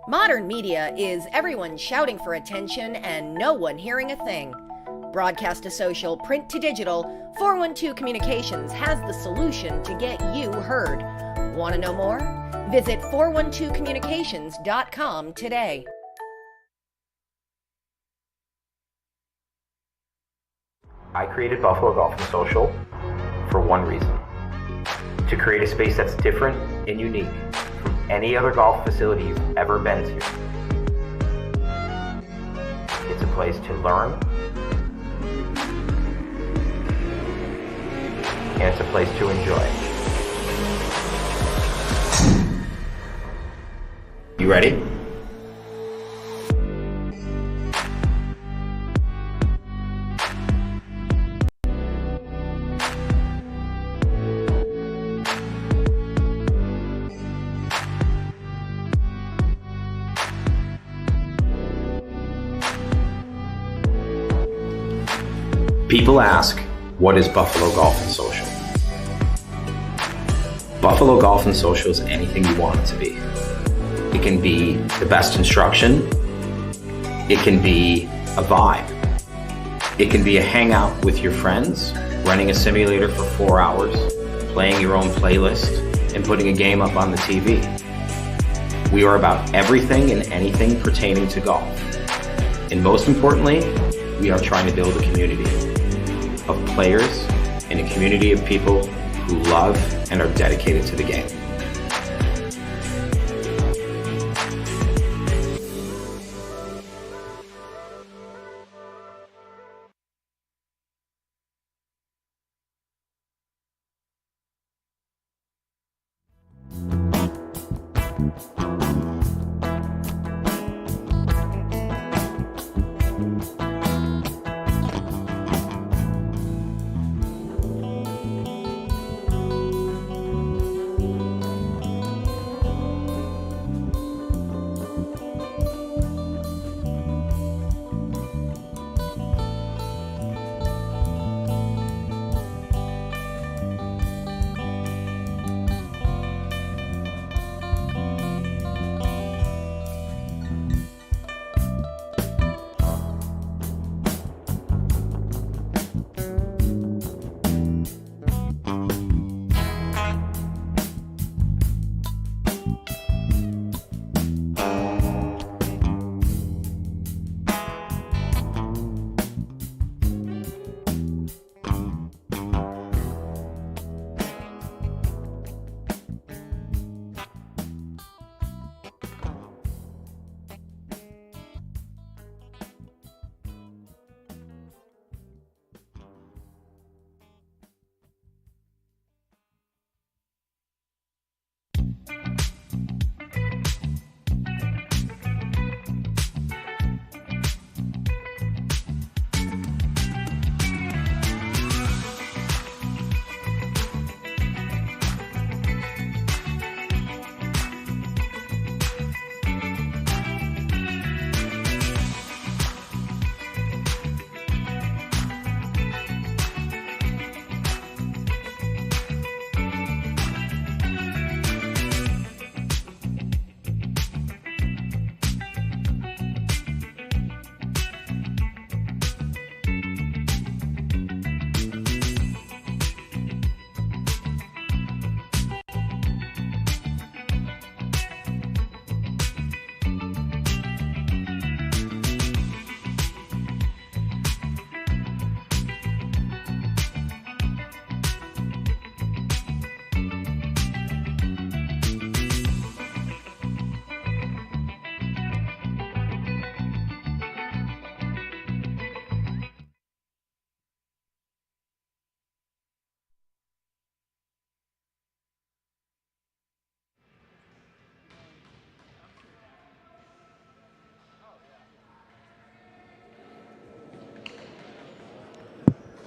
Modern media is everyone shouting for attention and no one hearing a thing. Broadcast to social, print to digital, 412 Communications has the solution to get you heard. Want to know more? Visit 412communications.com today. I created Buffalo Golf and Social for one reason: to create a space that's different and unique from any other golf facility you've ever been to. It's a place to learn, and it's a place to enjoy. You ready? People ask, what is Buffalo Golf and Social? Buffalo Golf and Social is anything you want it to be. It can be the best instruction. It can be a vibe. It can be a hangout with your friends, running a simulator for 4 hours, playing your own playlist, and putting a game up on the TV. We are about everything and anything pertaining to golf. And most importantly, we are trying to build a community of players and a community of people who love and are dedicated to the game.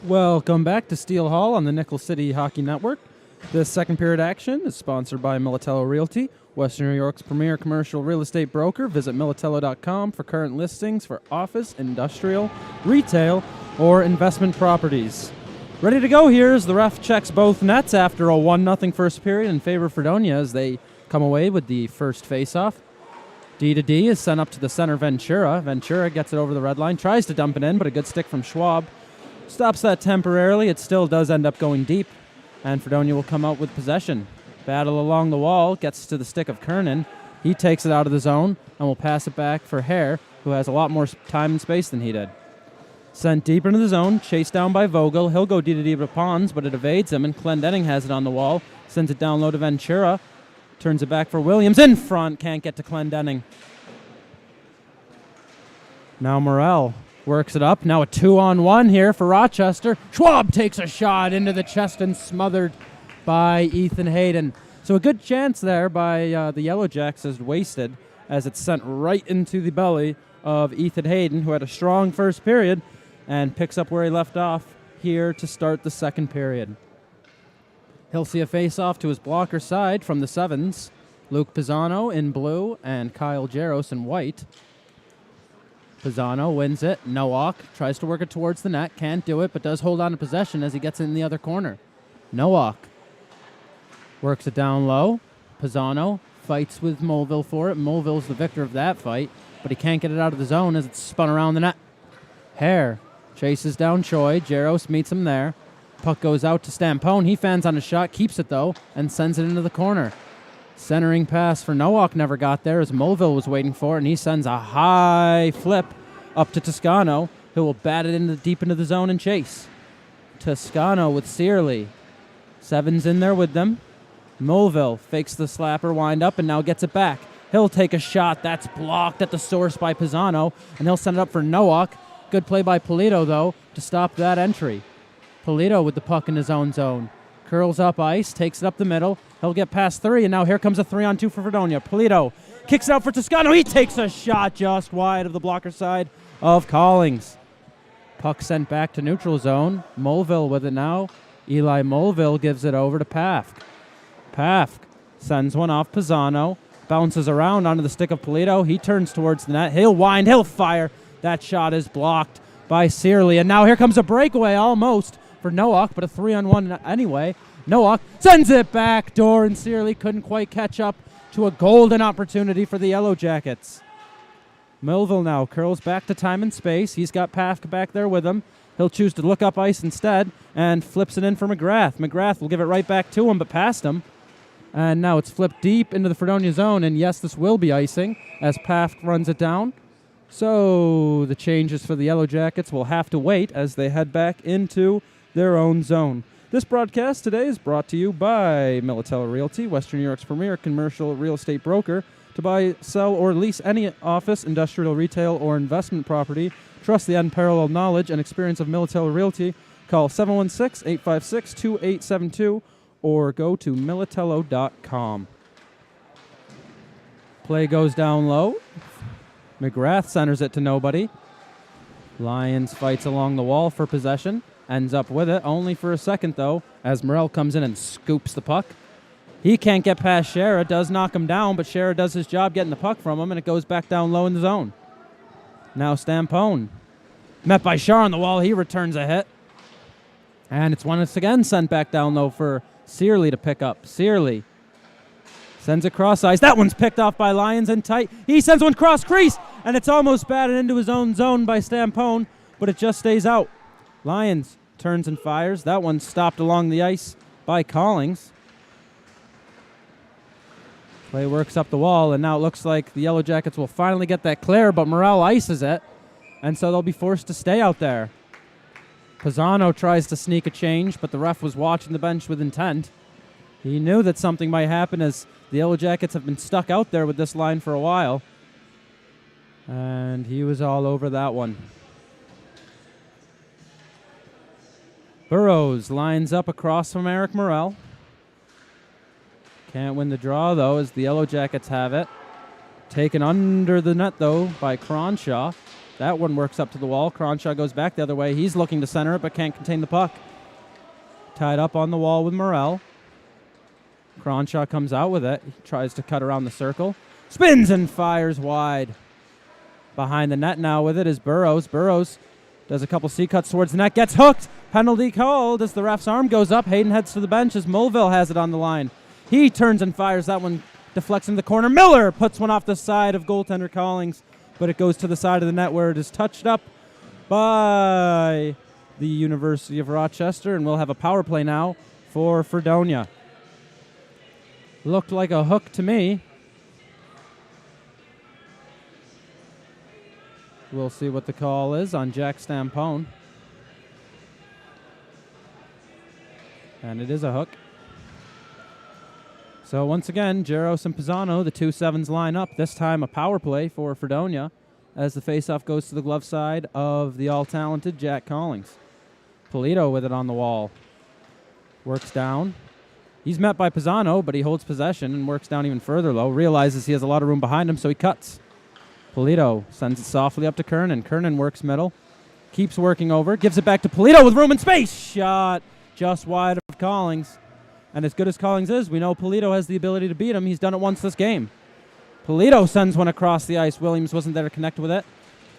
Welcome back to Steele Hall on the Nickel City Hockey Network. This second period action is sponsored by Militello Realty, Western New York's premier commercial real estate broker. Visit militello.com for current listings for office, industrial, retail, or investment properties. Ready to go here as the ref checks both nets after a 1-0 first period in favor of Fredonia as they come away with the first face-off. D to D is sent up to the center Ventura. Ventura gets it over the red line, tries to dump it in, but a good stick from Schwab stops that temporarily. It still does end up going deep, and Fredonia will come out with possession. Battle along the wall, gets to the stick of Kernan. He takes it out of the zone and will pass it back for Hare, who has a lot more time and space than he did. Sent deep into the zone, chased down by Vogel. He'll go D to D to Pons, but it evades him, and Clendenning has it on the wall. Sends it down low to Ventura. Turns it back for Williams. In front, can't get to Clendenning. Now Morrell works it up. Now a 2-on-1 here for Rochester. Schwab takes a shot into the chest and smothered by Ethan Hayden. So a good chance there by the Yellow Jacks is wasted as it's sent right into the belly of Ethan Hayden, who had a strong first period and picks up where he left off here to start the second period. He'll see a face-off to his blocker side from the sevens. Luke Pisano in blue and Kyle Jaros in white. Pisano wins it. Nowak tries to work it towards the net. Can't do it, but does hold on to possession as he gets it in the other corner. Nowak works it down low. Pisano fights with Mulville for it. Mulville's the victor of that fight, but he can't get it out of the zone as it's spun around the net. Hare chases down Choi. Jaros meets him there. Puck goes out to Stampone. He fans on a shot, keeps it though, and sends it into the corner. Centering pass for Nowak never got there as Mulville was waiting for it, and he sends a high flip up to Toscano, who will bat it deep into the zone and chase. Toscano with Searly. Sevens in there with them. Mulville fakes the slapper wind up and now gets it back. He'll take a shot. That's blocked at the source by Pisano, and he'll send it up for Nowak. Good play by Polito, though, to stop that entry. Polito with the puck in his own zone. Curls up ice, takes it up the middle. He'll get past three, and now here comes a 3-on-2 for Fredonia. Polito kicks it out for Toscano. He takes a shot just wide of the blocker side of Collings. Puck sent back to neutral zone. Mulville with it now. Eli Mulville gives it over to Pafk. Pafk sends one off Pisano. Bounces around onto the stick of Polito. He turns towards the net. He'll wind. He'll fire. That shot is blocked by Searly. And now here comes a breakaway almost for Nowak, but a 3-on-1 anyway. Nowak sends it back door, and Searly couldn't quite catch up to a golden opportunity for the Yellow Jackets. Melville now curls back to time and space. He's got Pafk back there with him. He'll choose to look up ice instead and flips it in for McGrath. McGrath will give it right back to him, but past him. And now it's flipped deep into the Fredonia zone, and yes, this will be icing as Pafk runs it down. So the changes for the Yellow Jackets will have to wait as they head back into their own zone. This broadcast today is brought to you by Militello Realty, Western New York's premier commercial real estate broker. To buy, sell, or lease any office, industrial, retail, or investment property, trust the unparalleled knowledge and experience of Militello Realty. Call 716-856-2872 or go to militello.com. Play goes down low. McGrath centers it to nobody. Lyons fights along the wall for possession. Ends up with it, only for a second, though, as Morrell comes in and scoops the puck. He can't get past Shera, does knock him down, but Shera does his job getting the puck from him, and it goes back down low in the zone. Now Stampone. Met by Shar on the wall, he returns a hit. And it's once again sent back down low for Searly to pick up. Searly sends it cross ice. That one's picked off by Lyons in tight. He sends one cross crease, and it's almost batted into his own zone by Stampone, but it just stays out. Lyons turns and fires. That one's stopped along the ice by Collings. Play works up the wall, and now it looks like the Yellow Jackets will finally get that clear, but Morrell ices it, and so they'll be forced to stay out there. Pisano tries to sneak a change, but the ref was watching the bench with intent. He knew that something might happen as the Yellow Jackets have been stuck out there with this line for a while, and he was all over that one. Burrows lines up across from Eric Morrell. Can't win the draw, though, as the Yellow Jackets have it. Taken under the net, though, by Cronshaw. That one works up to the wall. Cronshaw goes back the other way. He's looking to center it, but can't contain the puck. Tied up on the wall with Morrell. Cronshaw comes out with it. He tries to cut around the circle. Spins and fires wide. Behind the net now with it is Burrows. Burrows does a couple C-cuts towards the net. Gets hooked. Penalty called as the ref's arm goes up. Hayden heads to the bench as Mulville has it on the line. He turns and fires. That one deflects in the corner. Miller puts one off the side of goaltender Collings, but it goes to the side of the net where it is touched up by the University of Rochester, and we'll have a power play now for Fredonia. Looked like a hook to me. We'll see what the call is on Jack Stampone. And it is a hook. So once again, Jaros and Pisano, the 2 sevens line up. This time a power play for Fredonia as the faceoff goes to the glove side of the all-talented Jack Collings. Polito with it on the wall. Works down. He's met by Pisano, but he holds possession and works down even further low. Realizes he has a lot of room behind him, so he cuts. Polito sends it softly up to Kernan. Kernan works middle. Keeps working over. Gives it back to Polito with room and space. Shot just wide of Collings. And as good as Collings is, we know Polito has the ability to beat him. He's done it once this game. Polito sends one across the ice. Williams wasn't there to connect with it.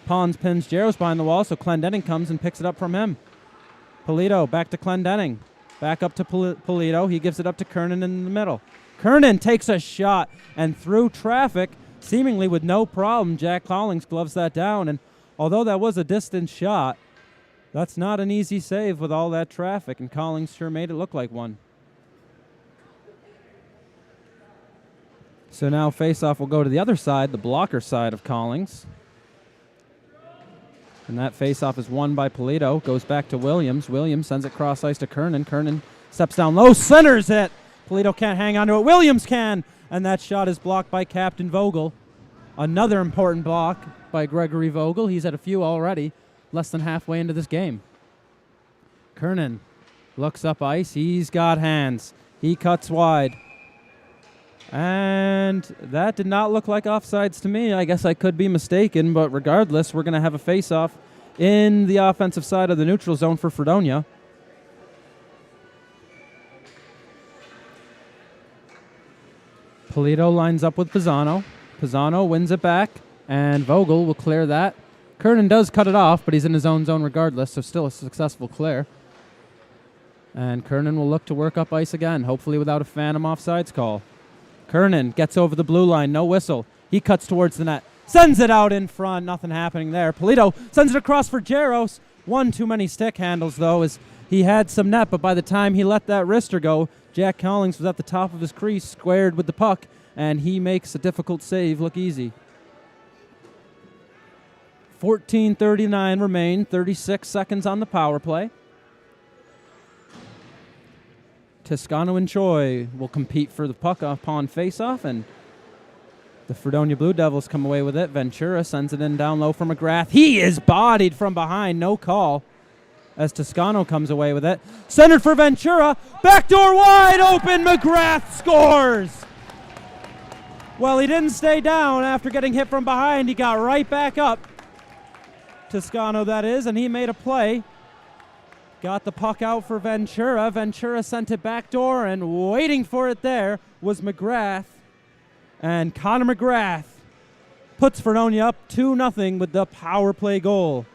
Pons pins Jaros behind the wall, so Clendenning comes and picks it up from him. Polito back to Clendenning. Back up to Polito. He gives it up to Kernan in the middle. Kernan takes a shot, and through traffic, seemingly with no problem, Jack Collings gloves that down. And although that was a distant shot, that's not an easy save with all that traffic, and Collings sure made it look like one. So now faceoff will go to the other side, the blocker side of Collings. And that faceoff is won by Polito. Goes back to Williams. Williams sends it cross ice to Kernan. Kernan steps down low, centers it. Polito can't hang on to it. Williams can. And that shot is blocked by Captain Vogel. Another important block by Gregory Vogel. He's had a few already, less than halfway into this game. Kernan looks up ice. He's got hands. He cuts wide. And that did not look like offsides to me. I guess I could be mistaken, but regardless, we're going to have a face-off in the offensive side of the neutral zone for Fredonia. Polito lines up with Pisano. Pisano wins it back, and Vogel will clear that. Kernan does cut it off, but he's in his own zone regardless, so still a successful clear. And Kernan will look to work up ice again, hopefully without a phantom offsides call. Kernan gets over the blue line, no whistle. He cuts towards the net, sends it out in front, nothing happening there. Polito sends it across for Jaros. One too many stick handles, though, as he had some net, but by the time he let that wrister go, Jack Collings was at the top of his crease, squared with the puck, and he makes a difficult save look easy. 14:39 remain, 36 seconds on the power play. Toscano and Choi will compete for the puck upon faceoff, and the Fredonia Blue Devils come away with it. Ventura sends it in down low for McGrath. He is bodied from behind, no call, as Toscano comes away with it. Centered for Ventura, backdoor wide open, McGrath scores! Well, he didn't stay down after getting hit from behind. He got right back up. Toscano, that is, and he made a play. Got the puck out for Ventura. Ventura sent it backdoor, and waiting for it there was McGrath. And Connor McGrath puts Fredonia up 2-0 with the power play goal.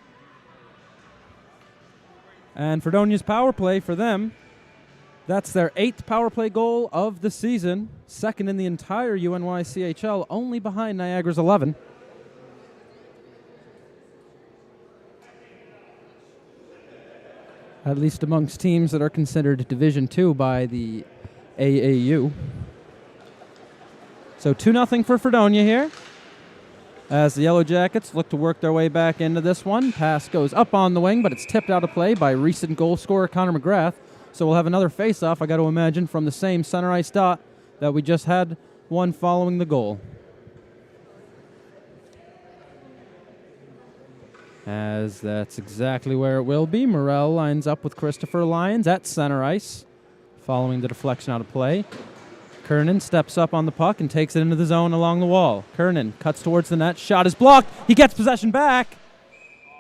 And Fredonia's power play for them, that's their 8th power play goal of the season, second in the entire UNYCHL, only behind Niagara's 11. At least amongst teams that are considered Division II by the AAU. So 2-0 for Fredonia here, as the Yellow Jackets look to work their way back into this one. Pass goes up on the wing, but it's tipped out of play by recent goal scorer Connor McGrath. So we'll have another face-off, I got to imagine, from the same center ice dot that we just had one following the goal. As that's exactly where it will be. Morel lines up with Christopher Lyons at center ice, following the deflection out of play. Kernan steps up on the puck and takes it into the zone along the wall. Kernan cuts towards the net. Shot is blocked. He gets possession back.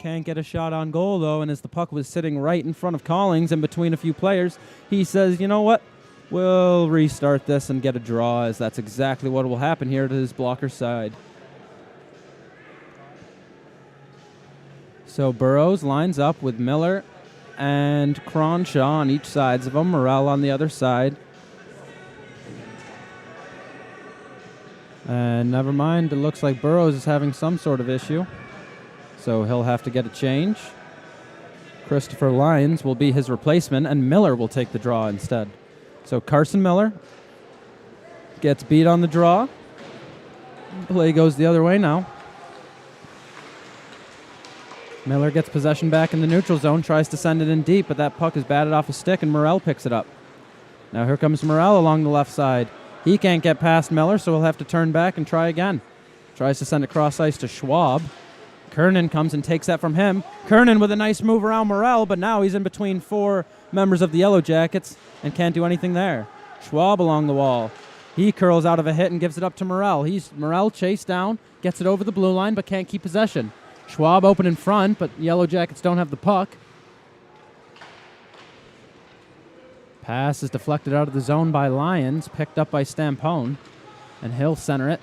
Can't get a shot on goal, though, and as the puck was sitting right in front of Collings and between a few players, he says, you know what? We'll restart this and get a draw, as that's exactly what will happen here to his blocker side. So Burrows lines up with Miller and Cronshaw on each sides of him. Morel on the other side. And never mind, it looks like Burrows is having some sort of issue. So he'll have to get a change. Christopher Lyons will be his replacement, and Miller will take the draw instead. So Carson Miller gets beat on the draw. Play goes the other way now. Miller gets possession back in the neutral zone, tries to send it in deep, but that puck is batted off a stick, and Morrell picks it up. Now here comes Morrell along the left side. He can't get past Miller, so he'll have to turn back and try again. Tries to send it cross ice to Schwab. Kernan comes and takes that from him. Kernan with a nice move around Morrell, but now he's in between 4 members of the Yellow Jackets and can't do anything there. Schwab along the wall. He curls out of a hit and gives it up to Morrell. Morrell chased down, gets it over the blue line, but can't keep possession. Schwab open in front, but Yellow Jackets don't have the puck. Pass is deflected out of the zone by Lyons, picked up by Stampone, and he'll center it.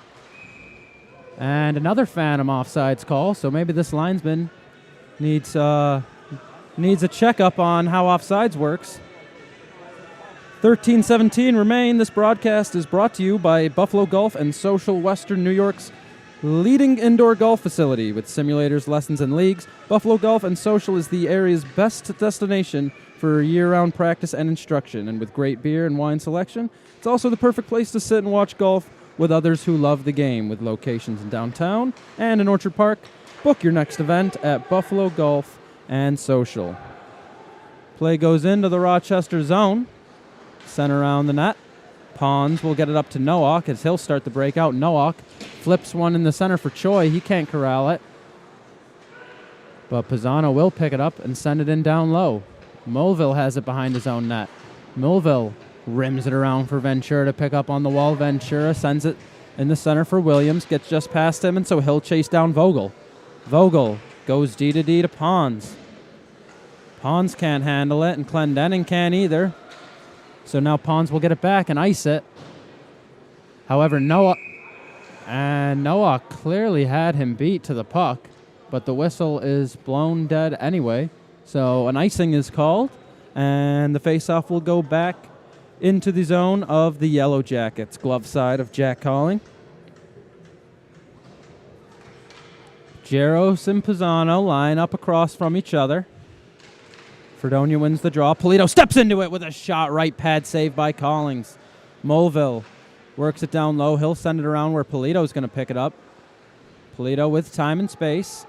And another phantom offsides call, so maybe this linesman needs a checkup on how offsides works. 13:17 remain. This broadcast is brought to you by Buffalo Golf and Social, Western New York's leading indoor golf facility with simulators, lessons, and leagues. Buffalo Golf and Social is the area's best destination for year-round practice and instruction, and with great beer and wine selection, it's also the perfect place to sit and watch golf with others who love the game, with locations in downtown and in Orchard Park. Book your next event at Buffalo Golf and Social. Play goes into the Rochester zone. Center around the net. Pons will get it up to Nowak as he'll start the breakout. Nowak flips one in the center for Choi. He can't corral it. But Pisano will pick it up and send it in down low. Mulville has it behind his own net. Mulville rims it around for Ventura to pick up on the wall. Ventura sends it in the center for Williams. Gets just past him, and so he'll chase down Vogel. Vogel goes D to Pons. Pons can't handle it, and Clendening can't either. So now Pons will get it back and ice it. However, Noah clearly had him beat to the puck, but the whistle is blown dead anyway. So an icing is called, and the faceoff will go back into the zone of the Yellow Jackets. Glove side of Jack Calling. Jaros and Pisano line up across from each other. Fredonia wins the draw. Polito steps into it with a shot. Right pad save by Collings. Mulville works it down low. He'll send it around where Polito's going to pick it up. Polito with time and space.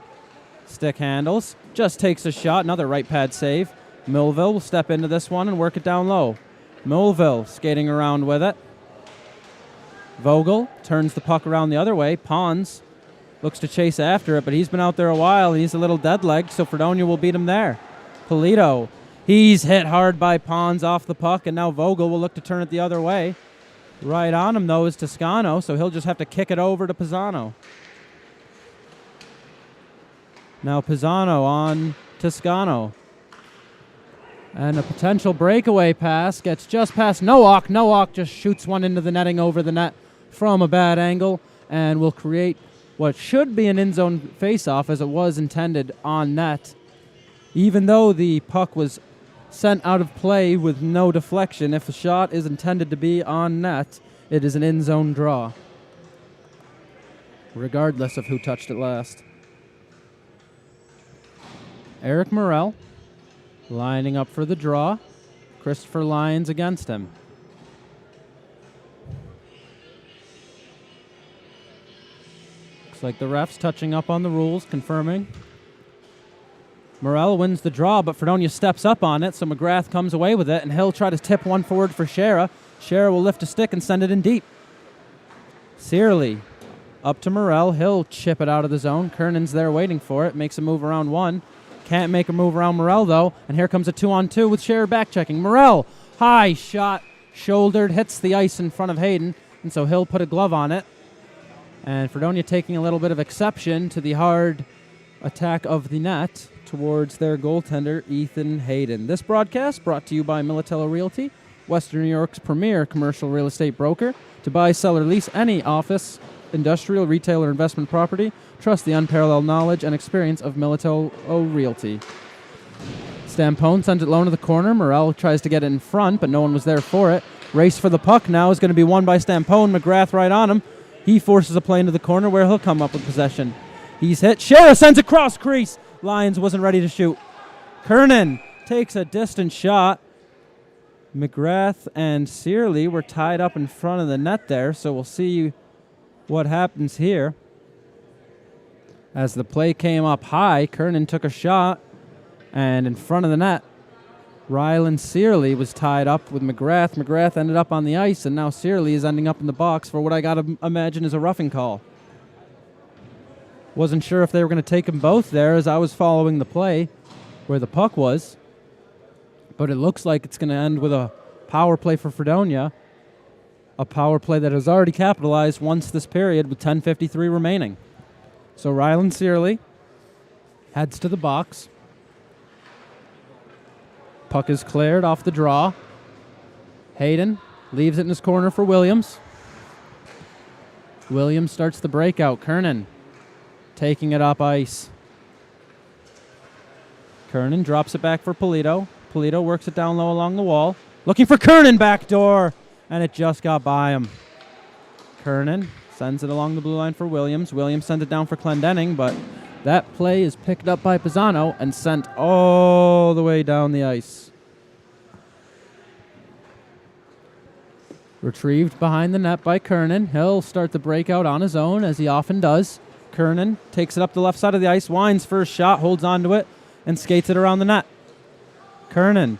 Stick handles. Just takes a shot. Another right pad save. Mulville will step into this one and work it down low. Mulville skating around with it. Vogel turns the puck around the other way. Pons looks to chase after it, but he's been out there a while. He's a little dead-legged, so Fredonia will beat him there. Polito, he's hit hard by Pons off the puck, and now Vogel will look to turn it the other way. Right on him, though, is Toscano, so he'll just have to kick it over to Pisano. Now Pisano on Toscano. And a potential breakaway pass gets just past Nowak. Nowak just shoots one into the netting over the net from a bad angle and will create what should be an in-zone face-off as it was intended on net. Even though the puck was sent out of play with no deflection, if a shot is intended to be on net, it is an in-zone draw, regardless of who touched it last. Eric Morrell lining up for the draw. Christopher Lyons against him. Looks like the refs touching up on the rules, confirming. Morrell wins the draw, but Fredonia steps up on it, so McGrath comes away with it, and he'll try to tip one forward for Shera. Shera will lift a stick and send it in deep. Searley up to Morrell. He'll chip it out of the zone. Kernan's there waiting for it. Makes a move around one. Can't make a move around Morrell, though, and here comes a 2-on-2 with Shera back-checking. Morrell, high shot, shouldered, hits the ice in front of Hayden, and so he'll put a glove on it. And Fredonia taking a little bit of exception to the hard attack of the net towards their goaltender, Ethan Hayden. This broadcast brought to you by Militello Realty, Western New York's premier commercial real estate broker. To buy, sell, or lease any office, industrial, retail, or investment property, trust the unparalleled knowledge and experience of Militello Realty. Stampone sends it low to the corner. Morrell tries to get it in front, but no one was there for it. Race for the puck now is going to be won by Stampone. McGrath right on him. He forces a play into the corner where he'll come up with possession. He's hit. Shara sends a cross crease. Lyons wasn't ready to shoot. Kernan takes a distant shot. McGrath and Searley were tied up in front of the net there, so we'll see what happens here. As the play came up high, Kernan took a shot, and in front of the net, Rylan Searley was tied up with McGrath. McGrath ended up on the ice, and now Searley is ending up in the box for what I got to imagine is a roughing call. Wasn't sure if they were going to take them both there as I was following the play where the puck was, but it looks like it's going to end with a power play for Fredonia, a power play that has already capitalized once this period with 10:53 remaining. So Rylan Searley heads to the box. Puck is cleared off the draw. Hayden leaves it in his corner for Williams. Williams starts the breakout. Kernan taking it up ice. Kernan drops it back for Polito. Polito works it down low along the wall. Looking for Kernan backdoor, and it just got by him. Kernan sends it along the blue line for Williams. Williams sends it down for Clendenning, but that play is picked up by Pisano and sent all the way down the ice. Retrieved behind the net by Kernan. He'll start the breakout on his own, as he often does. Kernan takes it up the left side of the ice, winds for a shot, holds onto it, and skates it around the net. Kernan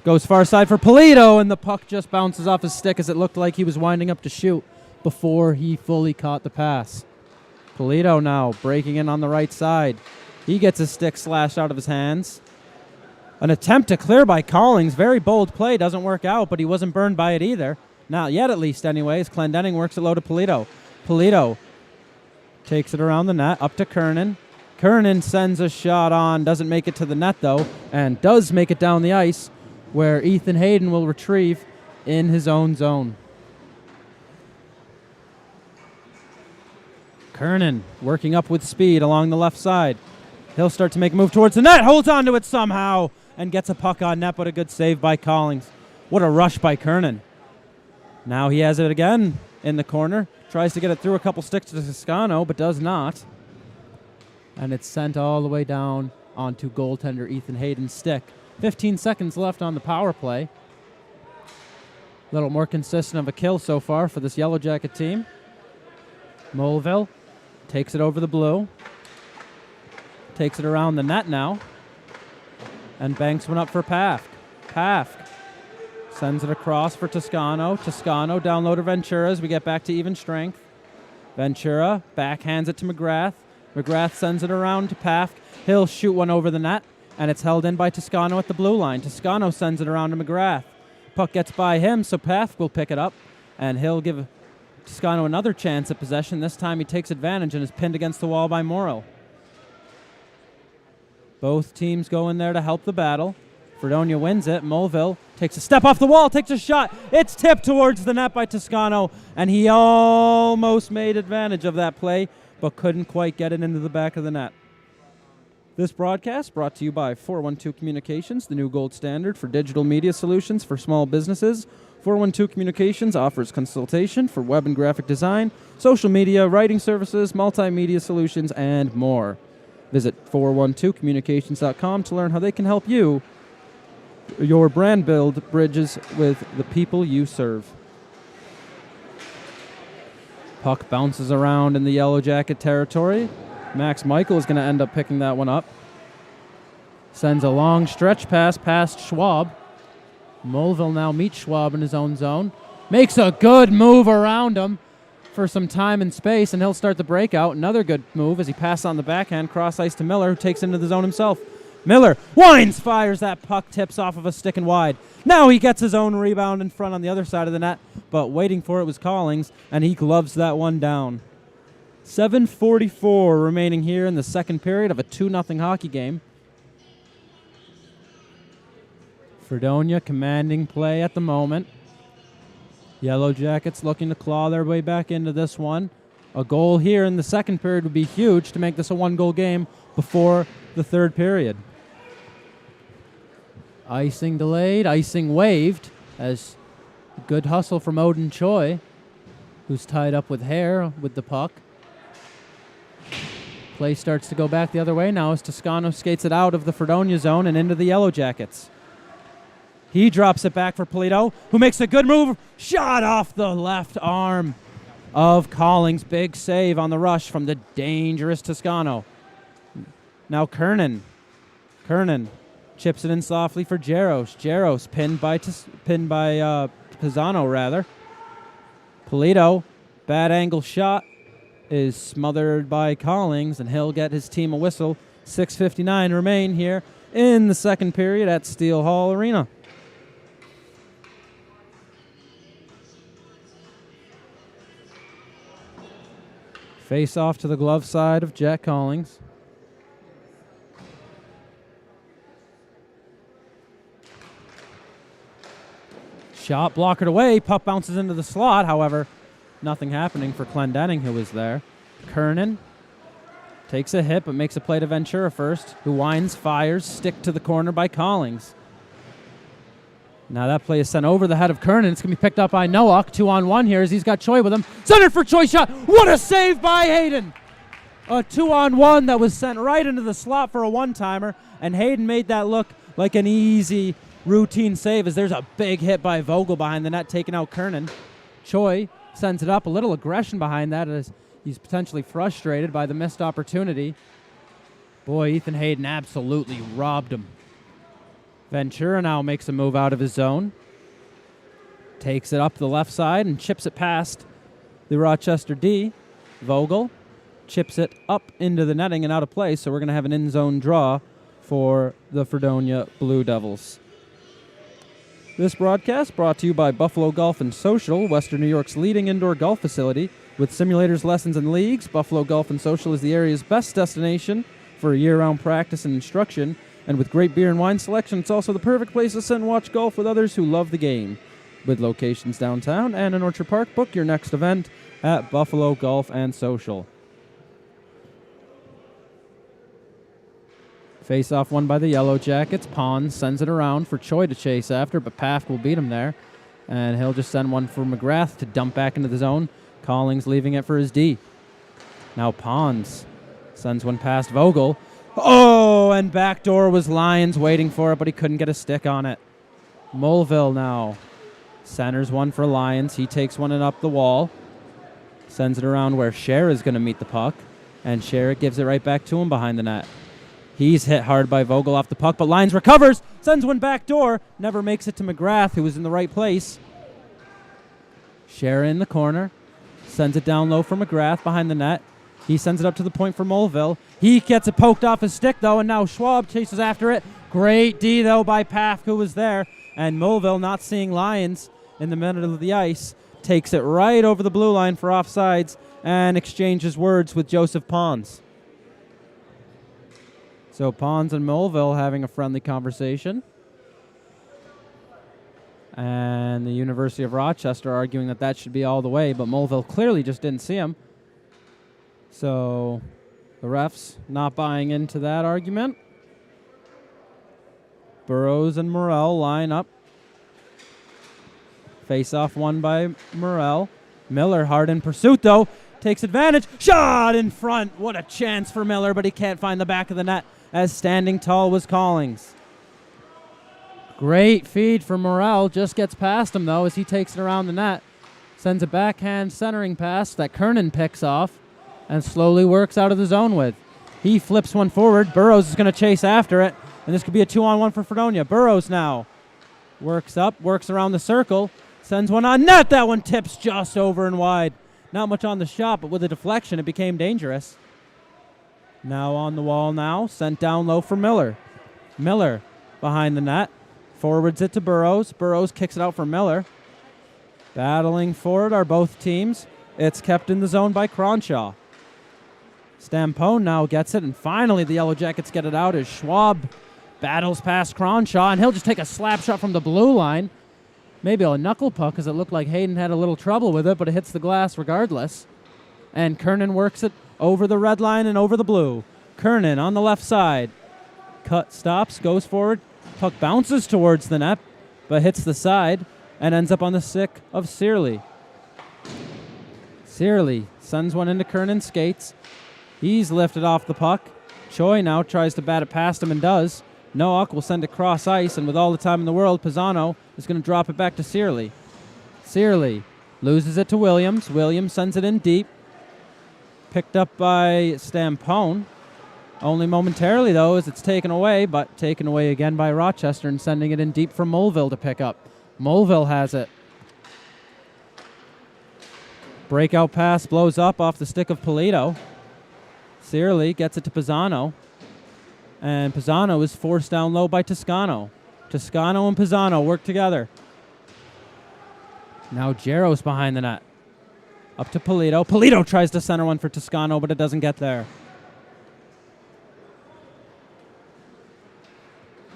goes far side for Polito, and the puck just bounces off his stick as it looked like he was winding up to shoot before he fully caught the pass. Polito now breaking in on the right side. He gets his stick slashed out of his hands. An attempt to clear by Collings. Very bold play. Doesn't work out, but he wasn't burned by it either. Not yet, at least, anyways. Clendenning works it low to Polito. Polito takes it around the net, up to Kernan. Kernan sends a shot on. Doesn't make it to the net, though, and does make it down the ice, where Ethan Hayden will retrieve in his own zone. Kernan working up with speed along the left side. He'll start to make a move towards the net, holds onto it somehow, and gets a puck on net, but a good save by Collings. What a rush by Kernan. Now he has it again in the corner. Tries to get it through a couple sticks to Toscano, but does not. And it's sent all the way down onto goaltender Ethan Hayden's stick. 15 seconds left on the power play. A little more consistent of a kill so far for this Yellow Jacket team. Mulville takes it over the blue. Takes it around the net now. And banks one up for Pafk. Pafk sends it across for Toscano. Toscano down low to Ventura as we get back to even strength. Ventura backhands it to McGrath. McGrath sends it around to Pafk. He'll shoot one over the net, and it's held in by Toscano at the blue line. Toscano sends it around to McGrath. Puck gets by him, so Pafk will pick it up, and he'll give Toscano another chance at possession. This time he takes advantage and is pinned against the wall by Morrill. Both teams go in there to help the battle. Fredonia wins it. Mulville takes a step off the wall, takes a shot. It's tipped towards the net by Toscano, and he almost made advantage of that play, but couldn't quite get it into the back of the net. This broadcast brought to you by 412 Communications, the new gold standard for digital media solutions for small businesses. 412 Communications offers consultation for web and graphic design, social media, writing services, multimedia solutions, and more. Visit 412communications.com to learn how they can help you, your brand build bridges with the people you serve. Puck bounces around in the Yellow Jacket territory. Max Michael is going to end up picking that one up. Sends a long stretch pass past Schwab. Mulville now meets Schwab in his own zone. Makes a good move around him for some time and space, and he'll start the breakout. Another good move as he passes on the backhand, cross ice to Miller, who takes into the zone himself. Miller winds, fires that puck, tips off of a stick and wide. Now he gets his own rebound in front on the other side of the net, but waiting for it was Collings, and he gloves that one down. 7:44 remaining here in the second period of a 2-0 hockey game. Fredonia commanding play at the moment. Yellow Jackets looking to claw their way back into this one. A goal here in the second period would be huge to make this a one-goal game before the third period. Icing delayed, icing waived, as good hustle from Odin Choi. who's tied up with hair with the puck. Play starts to go back the other way now as Toscano skates it out of the Fredonia zone and into the Yellow Jackets. He drops it back for Polito, who makes a good move. Shot off the left arm of Collings. Big save on the rush from the dangerous Toscano. Now Kernan. Kernan chips it in softly for Jaros. Jaros pinned by Pisano, rather. Polito, bad angle shot, is smothered by Collings, and he'll get his team a whistle. 6:59 remain here in the second period at Steele Hall Arena. Face off to the glove side of Jack Collings. Shot blockered away. Puck bounces into the slot. However, nothing happening for Clendenning, who was there. Kernan takes a hit, but makes a play to Ventura first, who winds, fires, stick to the corner by Collings. Now that play is sent over the head of Kernan. It's going to be picked up by Nowak. 2-on-1 here as he's got Choi with him. Centered for Choi shot. What a save by Hayden. A 2-on-1 that was sent right into the slot for a one-timer, and Hayden made that look like an easy routine save as there's a big hit by Vogel behind the net, taking out Kernan. Choi sends it up. A little aggression behind that as he's potentially frustrated by the missed opportunity. Boy, Ethan Hayden absolutely robbed him. Ventura now makes a move out of his zone. Takes it up the left side and chips it past the Rochester D. Vogel chips it up into the netting and out of play, so we're going to have an in-zone draw for the Fredonia Blue Devils. This broadcast brought to you by Buffalo Golf and Social, Western New York's leading indoor golf facility. With simulators, lessons, and leagues, Buffalo Golf and Social is the area's best destination for year-round practice and instruction. And with great beer and wine selection, it's also the perfect place to sit and watch golf with others who love the game. With locations downtown and in Orchard Park, book your next event at Buffalo Golf and Social. Face-off won by the Yellow Jackets. Pons sends it around for Choi to chase after, but Paf will beat him there. And he'll just send one for McGrath to dump back into the zone. Collings leaving it for his D. Now Pons sends one past Vogel. Oh, and backdoor was Lyons waiting for it, but he couldn't get a stick on it. Mulville now centers one for Lyons. He takes one and up the wall. Sends it around where Scher is going to meet the puck. And Scher gives it right back to him behind the net. He's hit hard by Vogel off the puck, but Lyons recovers, sends one back door, never makes it to McGrath, who was in the right place. Scher in the corner, sends it down low for McGrath behind the net. He sends it up to the point for Mulville. He gets it poked off his stick, though, and now Schwab chases after it. Great D, though, by Paf, who was there. And Mulville, not seeing Lyons in the middle of the ice, takes it right over the blue line for offsides and exchanges words with Joseph Pons. So Pons and Mulville having a friendly conversation. And the University of Rochester arguing that that should be all the way, but Mulville clearly just didn't see him. So the refs not buying into that argument. Burrows and Morrell line up. Face-off won by Morrell. Miller hard in pursuit, though. Takes advantage. Shot in front. What a chance for Miller, but he can't find the back of the net as standing tall was Collings. Great feed for Morrell. Just gets past him, though, as he takes it around the net. Sends a backhand centering pass that Kernan picks off and slowly works out of the zone with. He flips one forward. Burrows is going to chase after it, and this could be a 2-on-1 for Fredonia. Burrows now works up, works around the circle, sends one on net. That one tips just over and wide. Not much on the shot, but with a deflection, it became dangerous. Now on the wall now, sent down low for Miller. Miller behind the net, forwards it to Burrows. Burrows kicks it out for Miller. Battling for it are both teams. It's kept in the zone by Cronshaw. Stampone now gets it, and finally the Yellow Jackets get it out as Schwab battles past Cronshaw, and he'll just take a slap shot from the blue line. Maybe a knuckle puck, because it looked like Hayden had a little trouble with it, but it hits the glass regardless. And Kernan works it over the red line and over the blue. Kernan on the left side. Cut, stops, goes forward. Puck bounces towards the net, but hits the side and ends up on the stick of Searley. Searly sends one into Kernan's skates. He's lifted off the puck. Choi now tries to bat it past him and does. Nowak will send it cross ice, and with all the time in the world, Pisano is going to drop it back to Searly. Searly loses it to Williams. Williams sends it in deep. Picked up by Stampone. Only momentarily, though, as it's taken away, but taken away again by Rochester and sending it in deep for Mulville to pick up. Mulville has it. Breakout pass blows up off the stick of Polito. Searly gets it to Pisano. And Pisano is forced down low by Toscano. Toscano and Pisano work together. Now Jaros behind the net. Up to Polito. Polito tries to center one for Toscano, but it doesn't get there.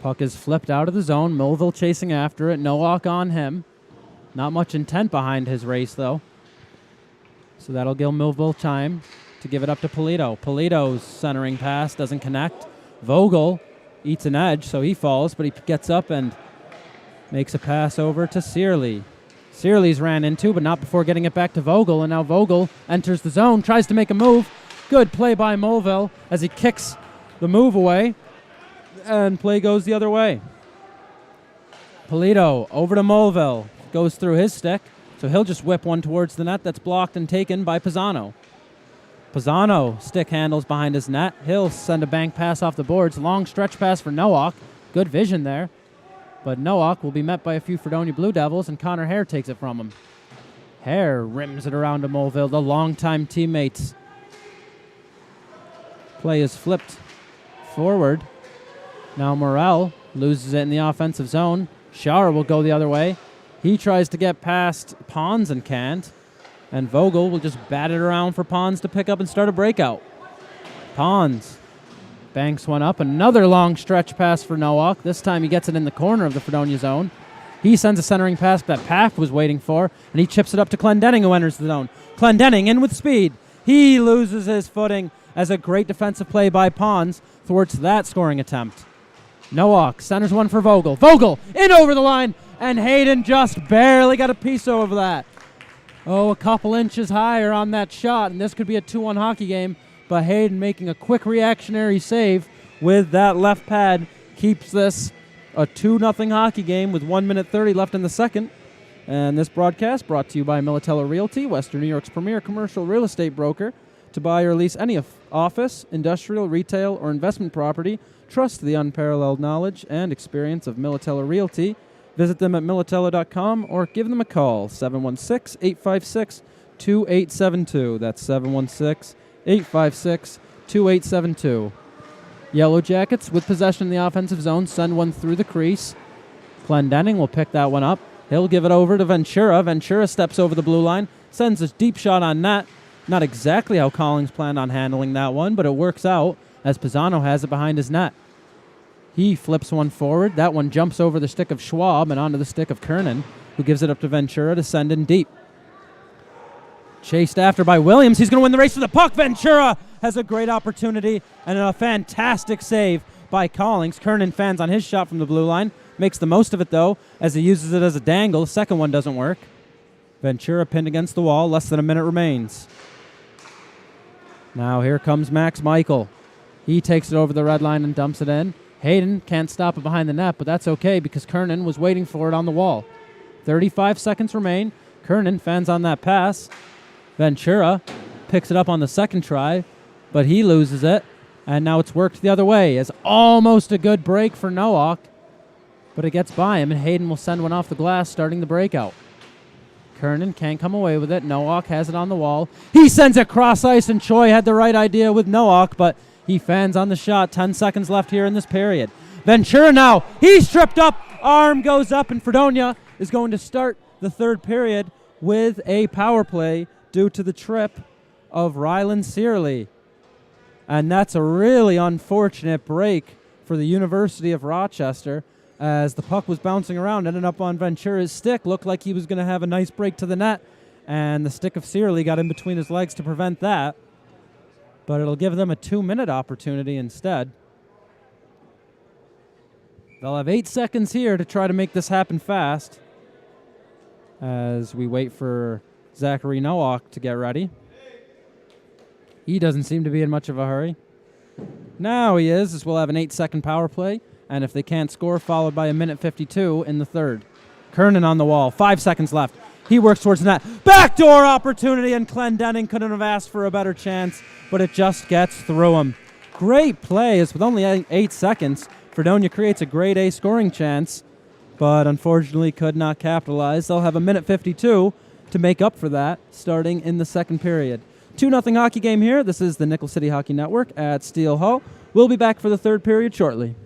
Puck is flipped out of the zone. Mulville chasing after it. Nowak on him. Not much intent behind his race, though. So that'll give Millville time to give it up to Polito. Polito's centering pass doesn't connect. Vogel eats an edge, so he falls, but he gets up and makes a pass over to Searly. Searly's ran into, but not before getting it back to Vogel, and now Vogel enters the zone, tries to make a move. Good play by Mulville as he kicks the move away, and play goes the other way. Polito over to Mulville, goes through his stick. So he'll just whip one towards the net that's blocked and taken by Pisano. Pisano stick handles behind his net. He'll send a bank pass off the boards. Long stretch pass for Nowak. Good vision there. But Nowak will be met by a few Fredonia Blue Devils, and Connor Hare takes it from him. Hare rims it around to Mulville, the longtime teammates. Play is flipped forward. Now Morel loses it in the offensive zone. Schauer will go the other way. He tries to get past Pons and can't. And Vogel will just bat it around for Pons to pick up and start a breakout. Pons banks one up. Another long stretch pass for Nowak. This time he gets it in the corner of the Fredonia zone. He sends a centering pass that Paff was waiting for, and he chips it up to Clendenning, who enters the zone. Clendenning in with speed. He loses his footing as a great defensive play by Pons thwarts that scoring attempt. Nowak centers one for Vogel. Vogel in over the line. And Hayden just barely got a piece over that. Oh, a couple inches higher on that shot, and this could be a 2-1 hockey game. But Hayden making a quick reactionary save with that left pad keeps this a 2-0 hockey game with 1 minute 30 left in the second. And this broadcast brought to you by Militello Realty, Western New York's premier commercial real estate broker. To buy or lease any office, industrial, retail, or investment property, trust the unparalleled knowledge and experience of Militello Realty. Visit them at militello.com or give them a call, 716-856-2872. That's 716-856-2872. Yellow Jackets with possession in the offensive zone send one through the crease. Clendenning will pick that one up. He'll give it over to Ventura. Ventura steps over the blue line, sends a deep shot on net. Not exactly how Collins planned on handling that one, but it works out as Pisano has it behind his net. He flips one forward. That one jumps over the stick of Schwab and onto the stick of Kernan, who gives it up to Ventura to send in deep. Chased after by Williams. He's going to win the race for the puck. Ventura has a great opportunity and a fantastic save by Collins. Kernan fans on his shot from the blue line. Makes the most of it, though, as he uses it as a dangle. The second one doesn't work. Ventura pinned against the wall. Less than a minute remains. Now here comes Max Michael. He takes it over the red line and dumps it in. Hayden can't stop it behind the net, but that's okay because Kernan was waiting for it on the wall. 35 seconds remain. Kernan fans on that pass. Ventura picks it up on the second try, but he loses it, and now it's worked the other way. It's almost a good break for Nowak, but it gets by him, and Hayden will send one off the glass, starting the breakout. Kernan can't come away with it. Nowak has it on the wall. He sends it cross ice, and Choi had the right idea with Nowak, but he fans on the shot. 10 seconds left here in this period. Ventura now. He's tripped up. Arm goes up, and Fredonia is going to start the third period with a power play due to the trip of Ryland Searly. And that's a really unfortunate break for the University of Rochester, as the puck was bouncing around, ended up on Ventura's stick. Looked like he was going to have a nice break to the net, and the stick of Searly got in between his legs to prevent that. But it'll give them a 2-minute opportunity instead. They'll have 8 seconds here to try to make this happen fast, as we wait for Zachary Nowak to get ready. He doesn't seem to be in much of a hurry. Now he is, as we'll have an 8-second power play, and if they can't score, followed by a minute 52 in the third. Kernan on the wall, 5 seconds left. He works towards the net. Backdoor opportunity, and Clendenning couldn't have asked for a better chance, but it just gets through him. Great play, as with only 8 seconds, Fredonia creates a grade A scoring chance, but unfortunately could not capitalize. They'll have a minute 52 to make up for that, starting in the second period. 2-0 hockey game here. This is the Nickel City Hockey Network at Steele Hall. We'll be back for the third period shortly.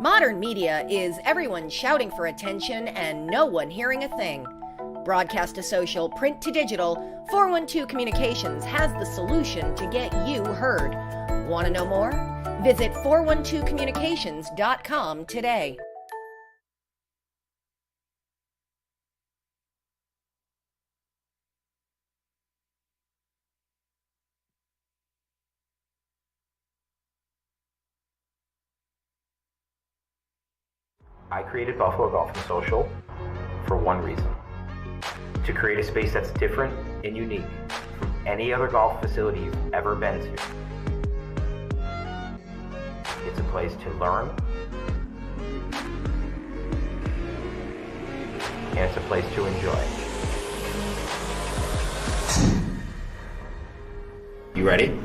Modern media is everyone shouting for attention and no one hearing a thing. Broadcast to social, print to digital, 412 Communications has the solution to get you heard. Want to know more? Visit 412communications.com today. I created Buffalo Golf and Social for one reason: to create a space that's different and unique from any other golf facility you've ever been to. It's a place to learn, and it's a place to enjoy. You ready?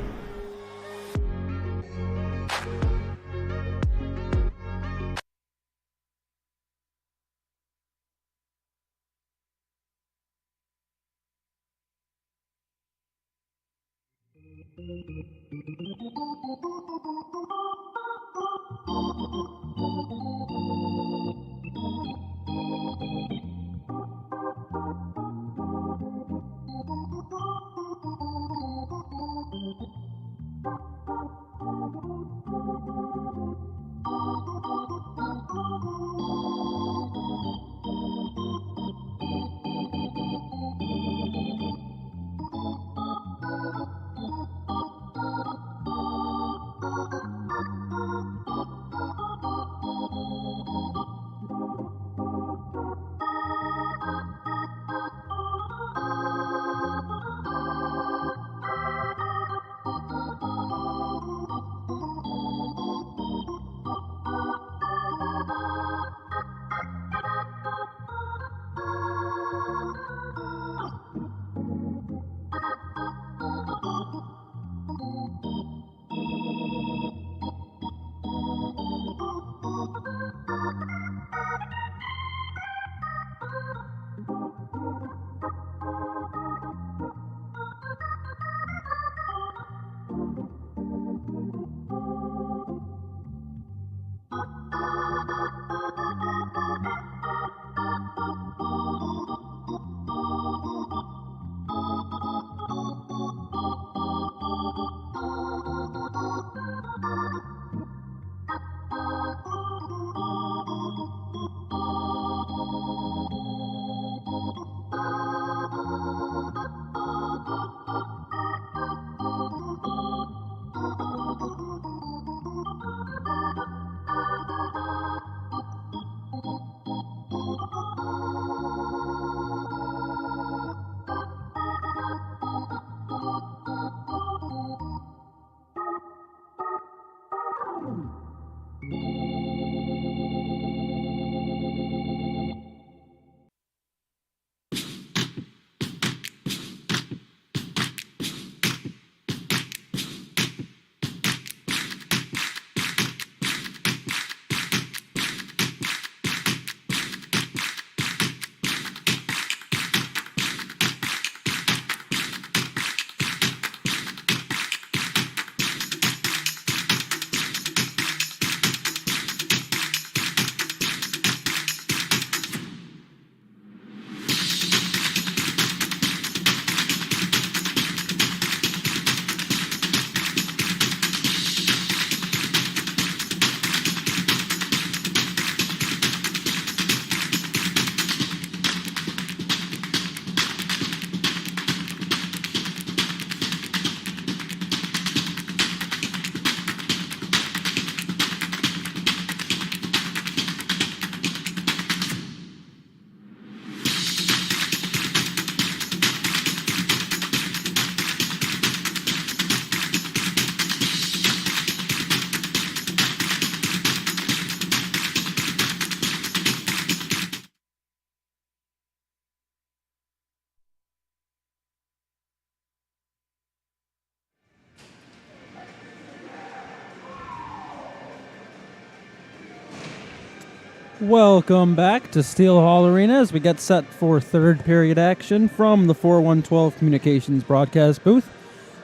Welcome back to Steele Hall Arena as we get set for third period action from the 4112 Communications broadcast booth.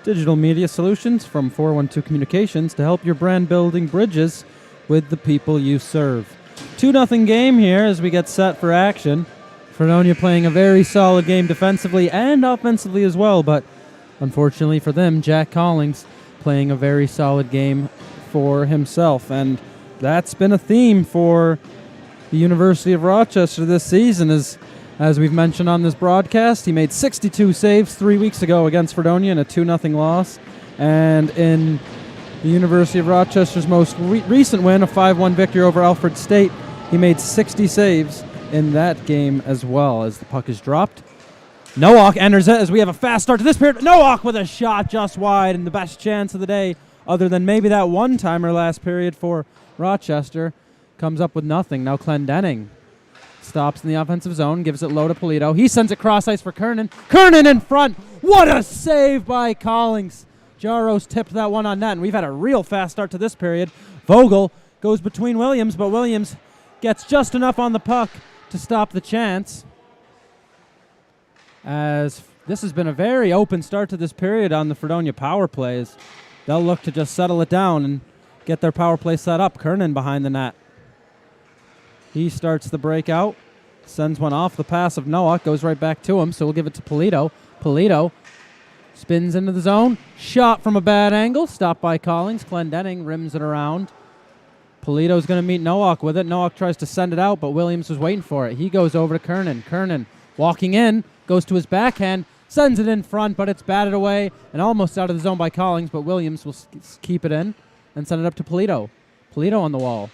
Digital media solutions from 412 Communications to help your brand building bridges with the people you serve. 2-0 game here as we get set for action. Fredonia playing a very solid game defensively and offensively as well, but unfortunately for them, Jack Collings playing a very solid game for himself. And that's been a theme for the University of Rochester this season. As we've mentioned on this broadcast, he made 62 saves 3 weeks ago against Fredonia in a 2-0 loss. And in the University of Rochester's most recent win, a 5-1 victory over Alfred State, he made 60 saves in that game as well. As the puck is dropped, Nowak enters it as we have a fast start to this period. Nowak with a shot just wide, and the best chance of the day, other than maybe that one-timer last period for Rochester, comes up with nothing. Now Clendenning stops in the offensive zone, gives it low to Polito. He sends it cross ice for Kernan. Kernan in front. What a save by Collings. Jaros tipped that one on net, and we've had a real fast start to this period. Vogel goes between Williams, but Williams gets just enough on the puck to stop the chance. As this has been a very open start to this period on the Fredonia power plays. They'll look to just settle it down and get their power play set up. Kernan behind the net. He starts the breakout, sends one off the pass of Nowak, goes right back to him, so we'll give it to Polito. Polito spins into the zone, shot from a bad angle, stopped by Collings. Clendenning rims it around. Polito's going to meet Nowak with it. Nowak tries to send it out, but Williams was waiting for it. He goes over to Kernan. Kernan walking in, goes to his backhand, sends it in front, but it's batted away and almost out of the zone by Collings, but Williams will keep it in and send it up to Polito. Polito on the wall.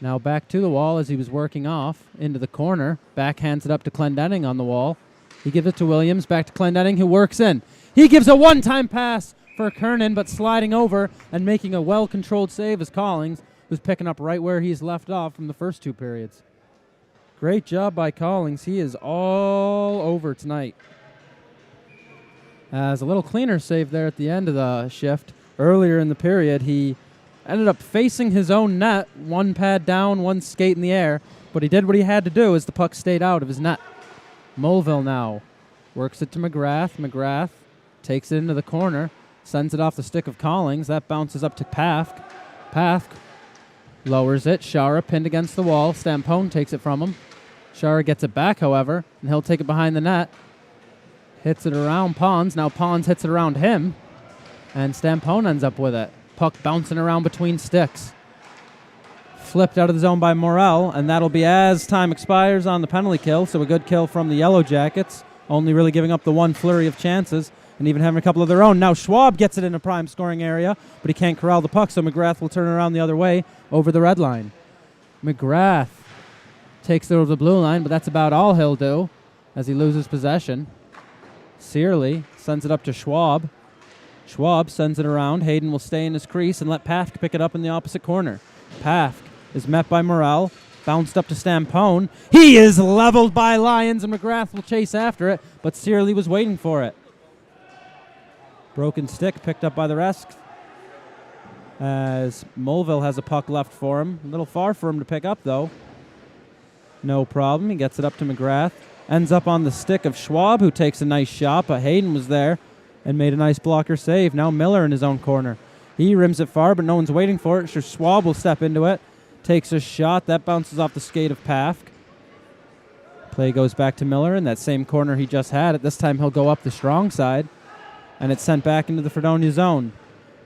Now back to the wall as he was working off into the corner. Backhands it up to Clendenning on the wall. He gives it to Williams, back to Clendenning, who works in. He gives a one-time pass for Kernan, but sliding over and making a well-controlled save as Collings, who's picking up right where he's left off from the first two periods. Great job by Collings. He is all over tonight. As a little cleaner save there at the end of the shift. Earlier in the period, he ended up facing his own net, one pad down, one skate in the air, but he did what he had to do as the puck stayed out of his net. Mulville now works it to McGrath. McGrath takes it into the corner, sends it off the stick of Collings. That bounces up to Pafk. Pafk lowers it. Shara pinned against the wall. Stampone takes it from him. Shara gets it back, however, and he'll take it behind the net. Hits it around Pons. Now Pons hits it around him, and Stampone ends up with it. Puck bouncing around between sticks. Flipped out of the zone by Morel, and that'll be as time expires on the penalty kill, so a good kill from the Yellow Jackets, only really giving up the one flurry of chances and even having a couple of their own. Now Schwab gets it in a prime scoring area, but he can't corral the puck, so McGrath will turn it around the other way over the red line. McGrath takes it over the blue line, but that's about all he'll do as he loses possession. Searley sends it up to Schwab. Schwab sends it around. Hayden will stay in his crease and let Pafk pick it up in the opposite corner. Pafk is met by Morel, bounced up to Stampone. He is leveled by Lyons, and McGrath will chase after it, but Searley was waiting for it. Broken stick picked up by the rest as Mulville has a puck left for him. A little far for him to pick up, though. No problem. He gets it up to McGrath. Ends up on the stick of Schwab, who takes a nice shot, but Hayden was there and made a nice blocker save. Now Miller in his own corner. He rims it far, but no one's waiting for it. So Schwab will step into it. Takes a shot. That bounces off the skate of Pafk. Play goes back to Miller in that same corner he just had. At this time, he'll go up the strong side, and it's sent back into the Fredonia zone.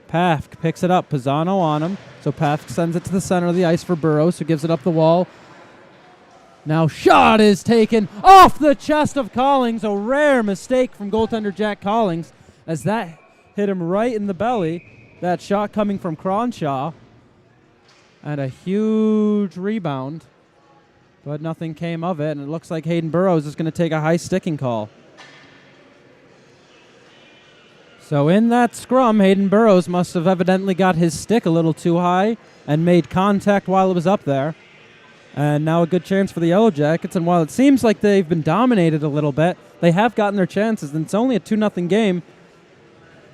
Pafk picks it up. Pisano on him. So Pafk sends it to the center of the ice for Burrows, who gives it up the wall. Now shot is taken off the chest of Collings. A rare mistake from goaltender Jack Collings as that hit him right in the belly. That shot coming from Cronshaw. And a huge rebound. But nothing came of it, and it looks like Hayden Burrows is going to take a high sticking call. So in that scrum, Hayden Burrows must have evidently got his stick a little too high and made contact while it was up there. And now a good chance for the Yellow Jackets. And while it seems like they've been dominated a little bit, they have gotten their chances. And it's only a 2-0 game.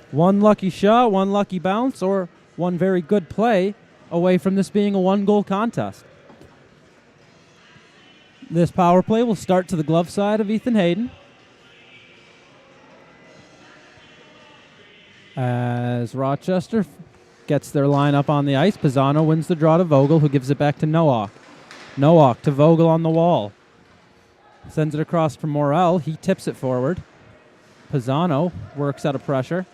One lucky shot, one lucky bounce, or one very good play away from this being a one-goal contest. This power play will start to the glove side of Ethan Hayden. As Rochester gets their line up on the ice. Pisano wins the draw to Vogel, who gives it back to Nowak. Nowak to Vogel on the wall. Sends it across for Morel. He tips it forward. Pisano works out of pressure.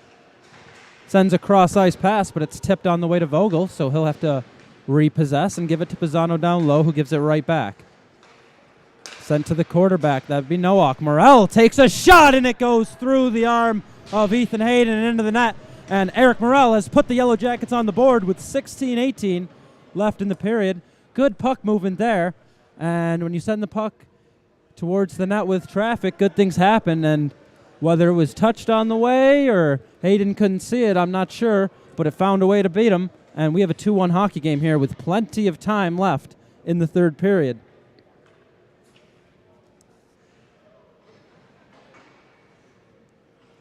Sends a cross-ice pass, but it's tipped on the way to Vogel, so he'll have to repossess and give it to Pisano down low, who gives it right back. Sent to the quarterback. That'd be Nowak. Morel takes a shot, and it goes through the arm of Ethan Hayden and into the net. And Eric Morel has put the Yellow Jackets on the board with 16-18 left in the period. Good puck movement there. And when you send the puck towards the net with traffic, good things happen. And whether it was touched on the way or Hayden couldn't see it, I'm not sure. But it found a way to beat him. And we have a 2-1 hockey game here with plenty of time left in the third period.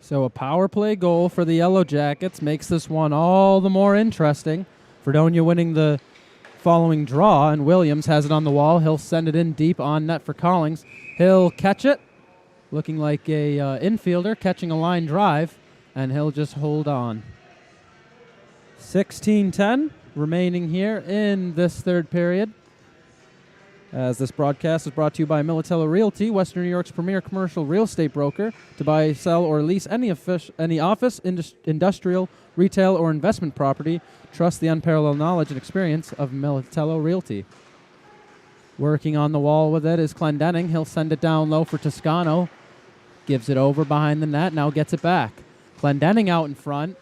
So a power play goal for the Yellow Jackets makes this one all the more interesting. Fredonia winning the following draw, and Williams has it on the wall. He'll send it in deep on net for Collings. He'll catch it, looking like a infielder catching a line drive, and he'll just hold on. 16-10 remaining here in this third period. As this broadcast is brought to you by Militello Realty, Western New York's premier commercial real estate broker. To buy, sell, or lease any office, industrial, retail, or investment property, trust the unparalleled knowledge and experience of Militello Realty. Working on the wall with it is Clendenning. He'll send it down low for Toscano. Gives it over behind the net, now gets it back. Clendenning out in front.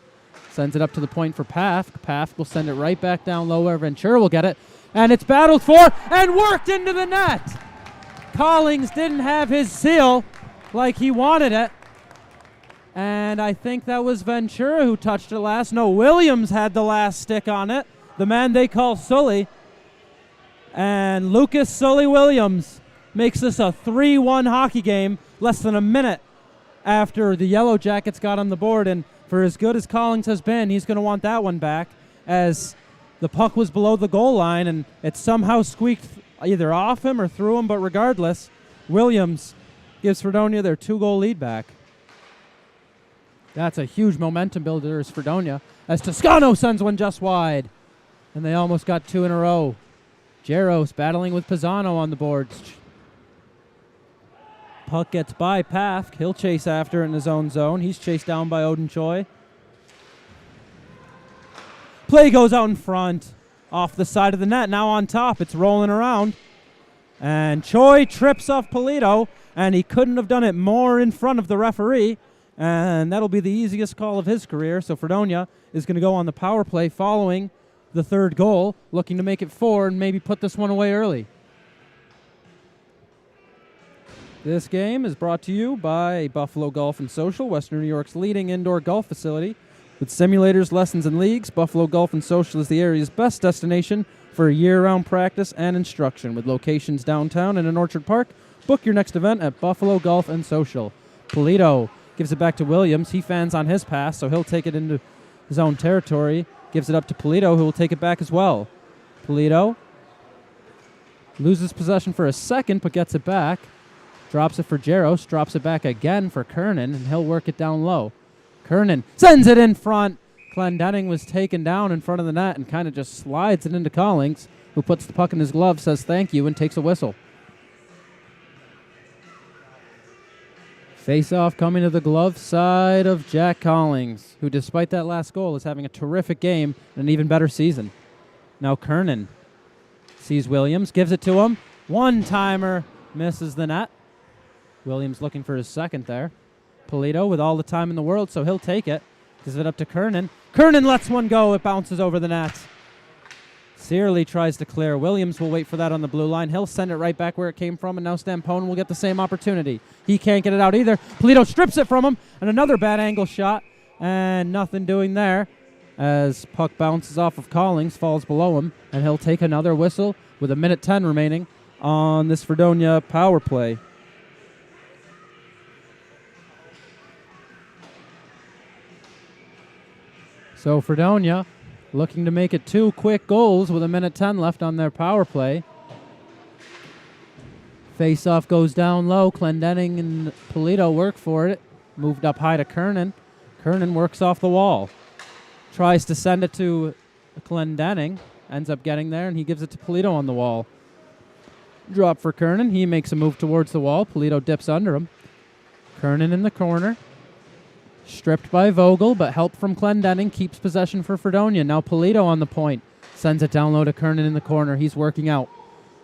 Sends it up to the point for Pafk. Pafk will send it right back down low where Ventura will get it. And it's battled for and worked into the net. Collings didn't have his seal like he wanted it. And I think that was Ventura who touched it last. No, Williams had the last stick on it. The man they call Sully. And Lucas Sully Williams makes this a 3-1 hockey game less than a minute after the Yellow Jackets got on the board. And for as good as Collings has been, he's going to want that one back, as the puck was below the goal line, and it somehow squeaked either off him or through him, but regardless, Williams gives Fredonia their 2-goal lead back. That's a huge momentum builder as Fredonia, as Toscano sends one just wide, and they almost got 2 in a row. Jaros battling with Pisano on the boards. Puck gets by Pafk. He'll chase after in his own zone. He's chased down by Odin Choi. Play goes out in front, off the side of the net. Now on top, it's rolling around. And Choi trips off Polito, and he couldn't have done it more in front of the referee. And that'll be the easiest call of his career. So Fredonia is going to go on the power play following the third goal, looking to make it 4 and maybe put this one away early. This game is brought to you by Buffalo Golf and Social, Western New York's leading indoor golf facility. With simulators, lessons, and leagues, Buffalo Golf and Social is the area's best destination for year-round practice and instruction. With locations downtown and in Orchard Park, book your next event at Buffalo Golf and Social. Polito gives it back to Williams. He fans on his pass, so he'll take it into his own territory. Gives it up to Polito, who will take it back as well. Polito loses possession for a second, but gets it back. Drops it for Jaros, drops it back again for Kernan, and he'll work it down low. Kernan sends it in front. Clendenning was taken down in front of the net and kind of just slides it into Collings, who puts the puck in his glove, says thank you, and takes a whistle. Face-off coming to the glove side of Jack Collings, who despite that last goal is having a terrific game and an even better season. Now Kernan sees Williams, gives it to him. One-timer, misses the net. Williams looking for his second there. Polito with all the time in the world, so he'll take it. Gives it up to Kernan. Kernan lets one go. It bounces over the net. Searly tries to clear. Williams will wait for that on the blue line. He'll send it right back where it came from, and now Stampone will get the same opportunity. He can't get it out either. Polito strips it from him, and another bad angle shot, and nothing doing there as puck bounces off of Collings, falls below him, and he'll take another whistle with 1:10 remaining on this Fredonia power play. So Fredonia looking to make it 2 quick goals with 1:10 left on their power play. Face-off goes down low. Clendenning and Polito work for it. Moved up high to Kernan. Kernan works off the wall. Tries to send it to Clendenning. Ends up getting there, and he gives it to Polito on the wall. Drop for Kernan. He makes a move towards the wall. Polito dips under him. Kernan in the corner. Stripped by Vogel, but help from Clendenning keeps possession for Fredonia. Now Polito on the point. Sends it down low to Kernan in the corner. He's working out.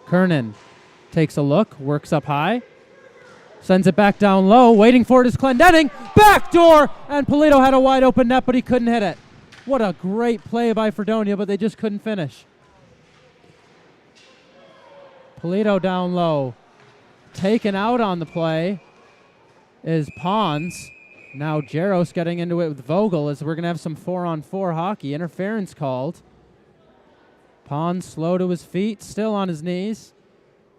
Kernan takes a look, works up high. Sends it back down low. Waiting for it is Clendenning. Backdoor! And Polito had a wide open net, but he couldn't hit it. What a great play by Fredonia, but they just couldn't finish. Polito down low. Taken out on the play is Pons. Now Jaros getting into it with Vogel as we're going to have some 4-on-4 hockey. Interference called. Pons slow to his feet, still on his knees,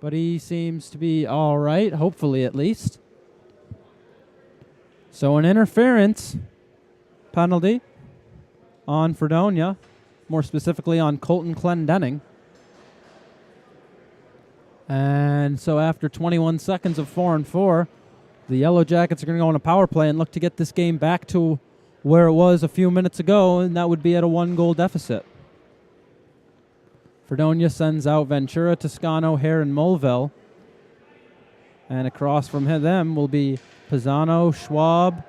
but he seems to be all right, hopefully at least. So an interference penalty on Fredonia, more specifically on Colton Clendenning. And so after 21 seconds of 4-on-4, the Yellow Jackets are going to go on a power play and look to get this game back to where it was a few minutes ago, and that would be at a 1-goal deficit. Fredonia sends out Ventura, Toscano, Hare, and Mulville. And across from them will be Pisano, Schwab.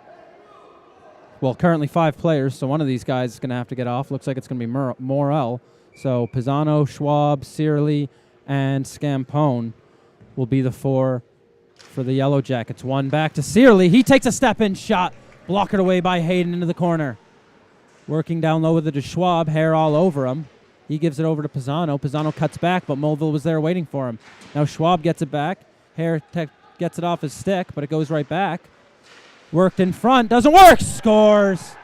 Well, currently 5 players, so one of these guys is going to have to get off. Looks like it's going to be Morel. So Pisano, Schwab, Searly, and Scampone will be the 4 for the Yellow Jackets. One back to Searly. He takes a step-in shot. Blocked away by Hayden into the corner. Working down low with it to Schwab. Hare all over him. He gives it over to Pisano. Pisano cuts back, but Mulville was there waiting for him. Now Schwab gets it back. Hare gets it off his stick, but it goes right back. Worked in front. Doesn't work. Scores.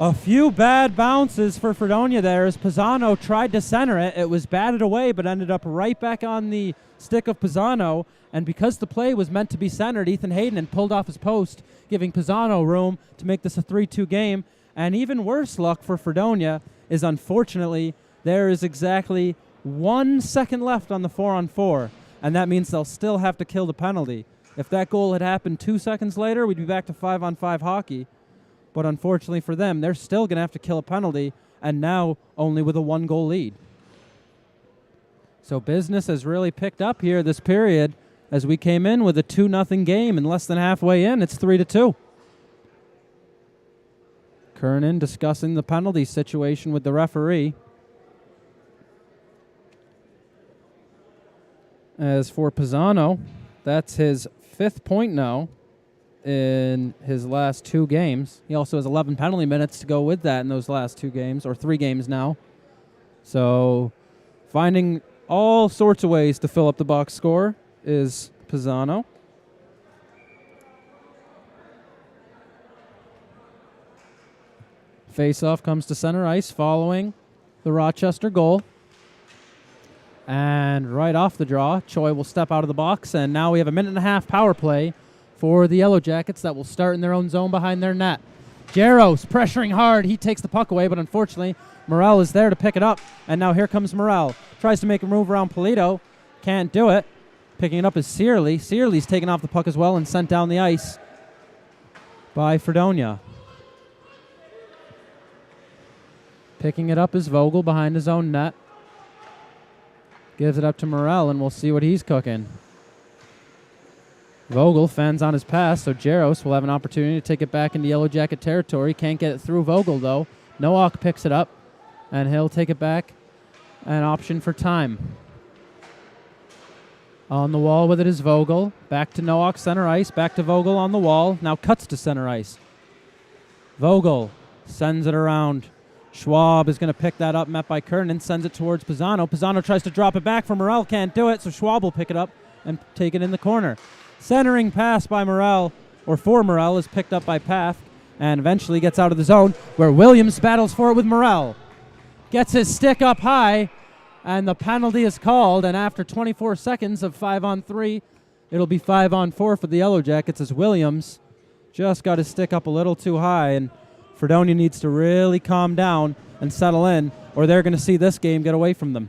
A few bad bounces for Fredonia there as Pisano tried to center it. It was batted away, but ended up right back on the stick of Pisano. And because the play was meant to be centered, Ethan Hayden pulled off his post, giving Pisano room to make this a 3-2 game. And even worse luck for Fredonia is, unfortunately, there is exactly 1 second left on the 4-on-4, and that means they'll still have to kill the penalty. If that goal had happened 2 seconds later, we'd be back to 5-on-5 hockey. But unfortunately for them, they're still going to have to kill a penalty, and now only with a 1-goal lead. So business has really picked up here this period as we came in with a 2-0 game, and less than halfway in, it's 3-2. Kernan discussing the penalty situation with the referee. As for Pisano, that's his 5th point now in his last 2 games. He also has 11 penalty minutes to go with that in those last 2 games, or 3 games now. So finding all sorts of ways to fill up the box score is Pisano. Face-off comes to center ice following the Rochester goal. And right off the draw, Choi will step out of the box, and now we have a 1.5-minute power play for the Yellow Jackets that will start in their own zone behind their net. Jaros pressuring hard. He takes the puck away, but unfortunately, Morel is there to pick it up. And now here comes Morel. Tries to make a move around Polito. Can't do it. Picking it up is Searly. Searly's taken off the puck as well and sent down the ice by Fredonia. Picking it up is Vogel behind his own net. Gives it up to Morel, and we'll see what he's cooking. Vogel fends on his pass, so Jaros will have an opportunity to take it back into Yellow Jacket territory. Can't get it through Vogel, though. Nowak picks it up, and he'll take it back. An option for time. On the wall with it is Vogel. Back to Nowak, center ice. Back to Vogel on the wall. Now cuts to center ice. Vogel sends it around. Schwab is going to pick that up, met by Kernan, sends it towards Pisano. Pisano tries to drop it back for Morel, can't do it, so Schwab will pick it up and take it in the corner. Centering pass by Morel, or for Morel, is picked up by Paf, and eventually gets out of the zone, where Williams battles for it with Morel. Gets his stick up high, and the penalty is called, and after 24 seconds of 5-on-3, it'll be 5-on-4 for the Yellow Jackets as Williams just got his stick up a little too high, and Fredonia needs to really calm down and settle in, or they're going to see this game get away from them.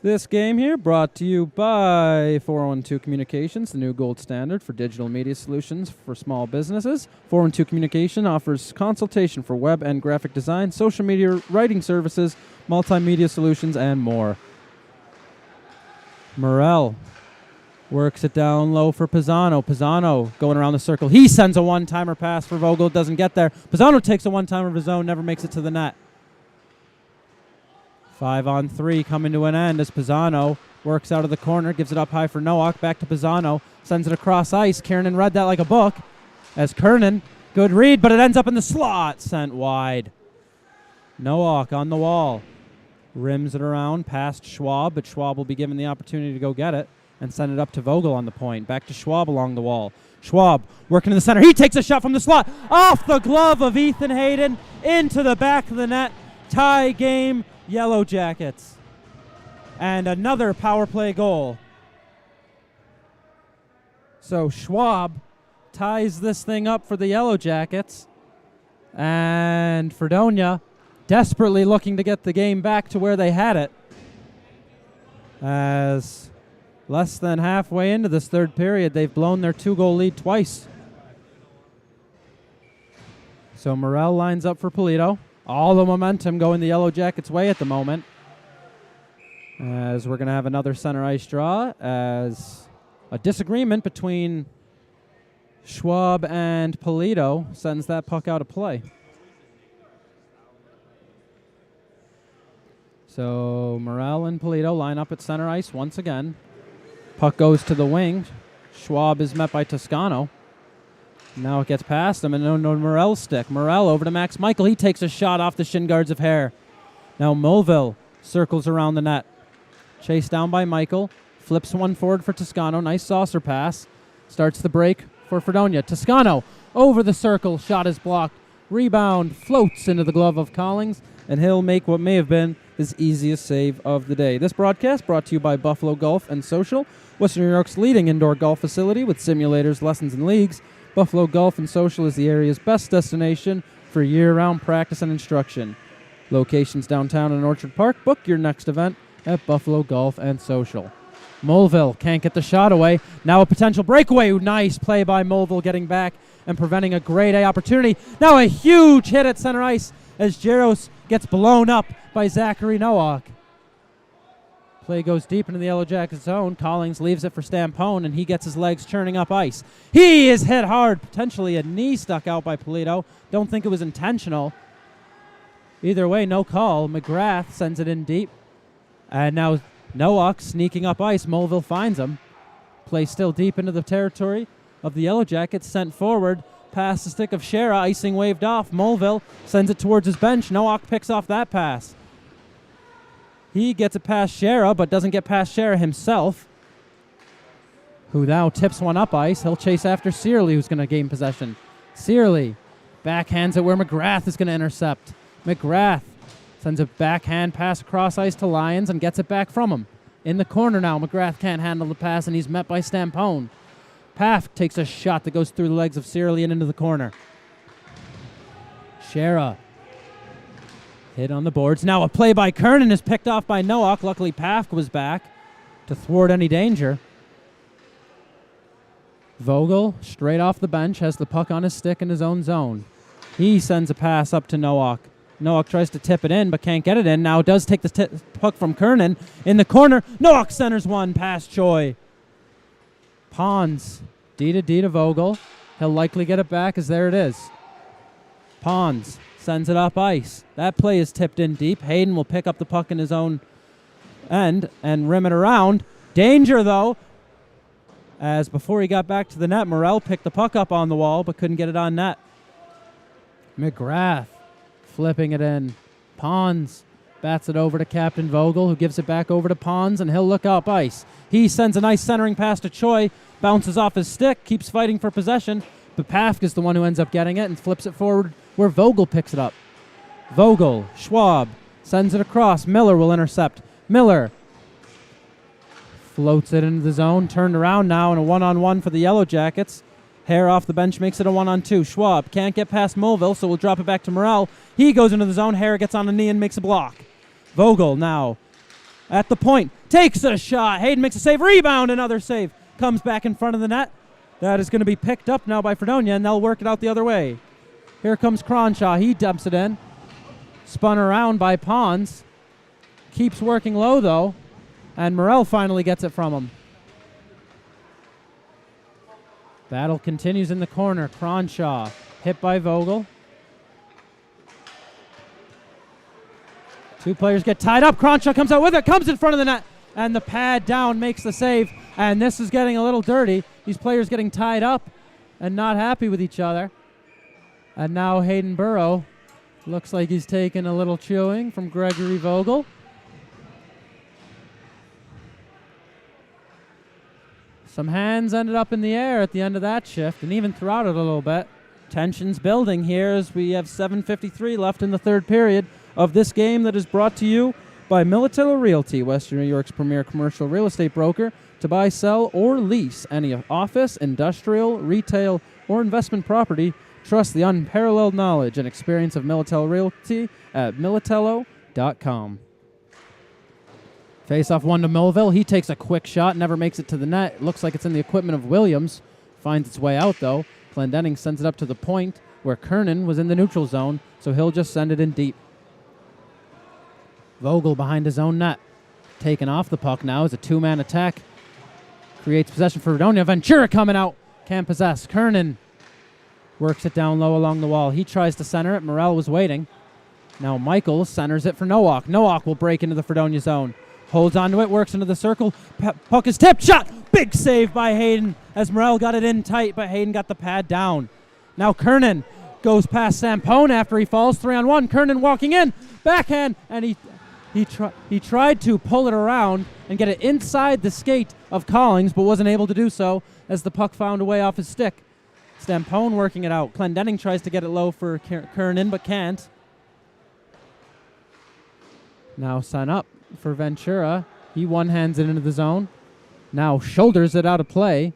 This game here brought to you by 412 Communications, the new gold standard for digital media solutions for small businesses. 412 Communication offers consultation for web and graphic design, social media writing services, multimedia solutions, and more. Morel works it down low for Pisano. Pisano going around the circle. He sends a one-timer pass for Vogel. Doesn't get there. Pisano takes a one-timer of his own. Never makes it to the net. 5-on-3 coming to an end as Pisano works out of the corner. Gives it up high for Nowak. Back to Pisano. Sends it across ice. Kiernan read that like a book. As Kernan, good read, but it ends up in the slot. Sent wide. Nowak on the wall. Rims it around past Schwab, but Schwab will be given the opportunity to go get it and send it up to Vogel on the point. Back to Schwab along the wall. Schwab working in the center. He takes a shot from the slot. Off the glove of Ethan Hayden. Into the back of the net. Tie game, Yellow Jackets. And another power play goal. So Schwab ties this thing up for the Yellow Jackets. And Fredonia desperately looking to get the game back to where they had it. As less than halfway into this third period, they've blown their 2-goal lead twice. So Morel lines up for Polito. All the momentum going the Yellow Jackets' way at the moment. As we're going to have another center ice draw as a disagreement between Schwab and Polito sends that puck out of play. So Morel and Polito line up at center ice once again. Puck goes to the wing. Schwab is met by Toscano. Now it gets past him and no Morel's stick. Morel over to Max Michael. He takes a shot off the shin guards of Hare. Now Mulville circles around the net. Chased down by Michael. Flips one forward for Toscano. Nice saucer pass. Starts the break for Fredonia. Toscano over the circle. Shot is blocked. Rebound floats into the glove of Collings. And he'll make what may have been his easiest save of the day. This broadcast brought to you by Buffalo Golf and Social, Western New York's leading indoor golf facility with simulators, lessons, and leagues. Buffalo Golf and Social is the area's best destination for year-round practice and instruction. Locations downtown in Orchard Park. Book your next event at Buffalo Golf and Social. Mulville can't get the shot away. Now a potential breakaway. Nice play by Mulville getting back and preventing a grade A opportunity. Now a huge hit at center ice as Jaros gets blown up by Zachary Nowak. Play goes deep into the Yellow Jackets' zone. Collings leaves it for Stampone, and he gets his legs churning up ice. He is hit hard. Potentially a knee stuck out by Polito. Don't think it was intentional. Either way, no call. McGrath sends it in deep. And now Nowak sneaking up ice. Mulville finds him. Play still deep into the territory of the Yellow Jackets. Sent forward. Past the stick of Shera. Icing waved off. Mulville sends it towards his bench. Nowak picks off that pass. He gets it past Shera, but doesn't get past Shera himself, who now tips one up ice. He'll chase after Searley, who's going to gain possession. Searley backhands it where McGrath is going to intercept. McGrath sends a backhand pass across ice to Lyons and gets it back from him. In the corner now, McGrath can't handle the pass, and he's met by Stampone. Paff takes a shot that goes through the legs of Searley and into the corner. Shera hit on the boards. Now a play by Kernan is picked off by Nowak. Luckily, Paff was back to thwart any danger. Vogel, straight off the bench, has the puck on his stick in his own zone. He sends a pass up to Nowak. Nowak tries to tip it in, but can't get it in. Now does take the puck from Kernan. In the corner, Nowak centers one past Choi. Pons, D to Vogel. He'll likely get it back as there it is. Pons sends it up ice. That play is tipped in deep. Hayden will pick up the puck in his own end and rim it around. Danger, though, as before he got back to the net, Morel picked the puck up on the wall but couldn't get it on net. McGrath flipping it in. Pons bats it over to Captain Vogel, who gives it back over to Pons, and he'll look up ice. He sends a nice centering pass to Choi, bounces off his stick, keeps fighting for possession, but Pafk is the one who ends up getting it and flips it forward where Vogel picks it up. Vogel, Schwab, sends it across. Miller will intercept. Miller floats it into the zone, turned around now in a one-on-one for the Yellow Jackets. Hare off the bench makes it a one-on-two. Schwab can't get past Mulville, so we'll drop it back to Morel. He goes into the zone. Hare gets on a knee and makes a block. Vogel now at the point. takes a shot. Hayden makes a save, rebound, another save. Comes back in front of the net. That is going to be picked up now by Fredonia, and they'll work it out the other way. Here comes Cronshaw. He dumps it in. Spun around by Pons. Keeps working low, though, and Morel finally gets it from him. Battle continues in the corner. Cronshaw hit by Vogel. Two players get tied up. Cronshaw comes out with it, comes in front of the net, and the pad down makes the save. And this is getting a little dirty. These players getting tied up and not happy with each other. And now Hayden Burrow looks like he's taking a little chewing from Gregory Vogel. Some hands ended up in the air at the end of that shift, and even throughout it a little bit. Tensions building here as we have 7:53 left in the third period of this game that is brought to you by Militello Realty, Western New York's premier commercial real estate broker, to buy, sell, or lease any office, industrial, retail, or investment property. Trust the unparalleled knowledge and experience of Militello Realty at militello.com. Face off one to Millville. He takes a quick shot, never makes it to the net. Looks like it's in the equipment of Williams. Finds its way out, though. Clendenning sends it up to the point where Kernan was in the neutral zone, so he'll just send it in deep. Vogel behind his own net. Taken off the puck now as a two-man attack. Creates possession for Fredonia. Ventura coming out. Can't possess. Kernan works it down low along the wall. He tries to center it. Morel was waiting. Now Michael centers it for Nowak. Nowak will break into the Fredonia zone. Holds onto it, works into the circle. Puck is tipped. Shot! Big save by Hayden as Morel got it in tight, but Hayden got the pad down. Now Kernan goes past Sampone after he falls. 3-on-1. Kernan walking in. Backhand, and he tried to pull it around and get it inside the skate of Collings, but wasn't able to do so as the puck found a way off his stick. Stampone working it out. Clendenning tries to get it low for Kernan, but can't. Now sign up for Ventura. He one-hands it into the zone. Now shoulders it out of play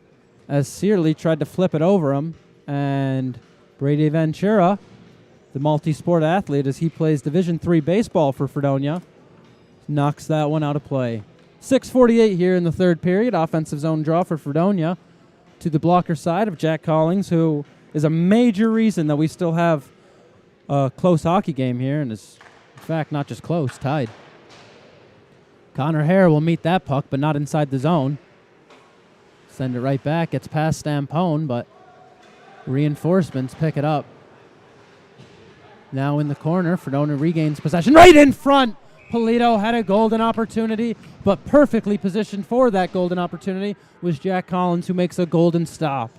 as Searly tried to flip it over him. And Brady Ventura, the multi-sport athlete, as he plays Division III baseball for Fredonia, knocks that one out of play. 6:48 here in the third period. Offensive zone draw for Fredonia to the blocker side of Jack Collings, who is a major reason that we still have a close hockey game here, and is, in fact, not just close, tied. Connor Hare will meet that puck, but not inside the zone. Send it right back. Gets past Stampone, but reinforcements pick it up. Now in the corner, Fredonia regains possession. Right in front! Polito had a golden opportunity, but perfectly positioned for that golden opportunity was Jack Collins, who makes a golden stop.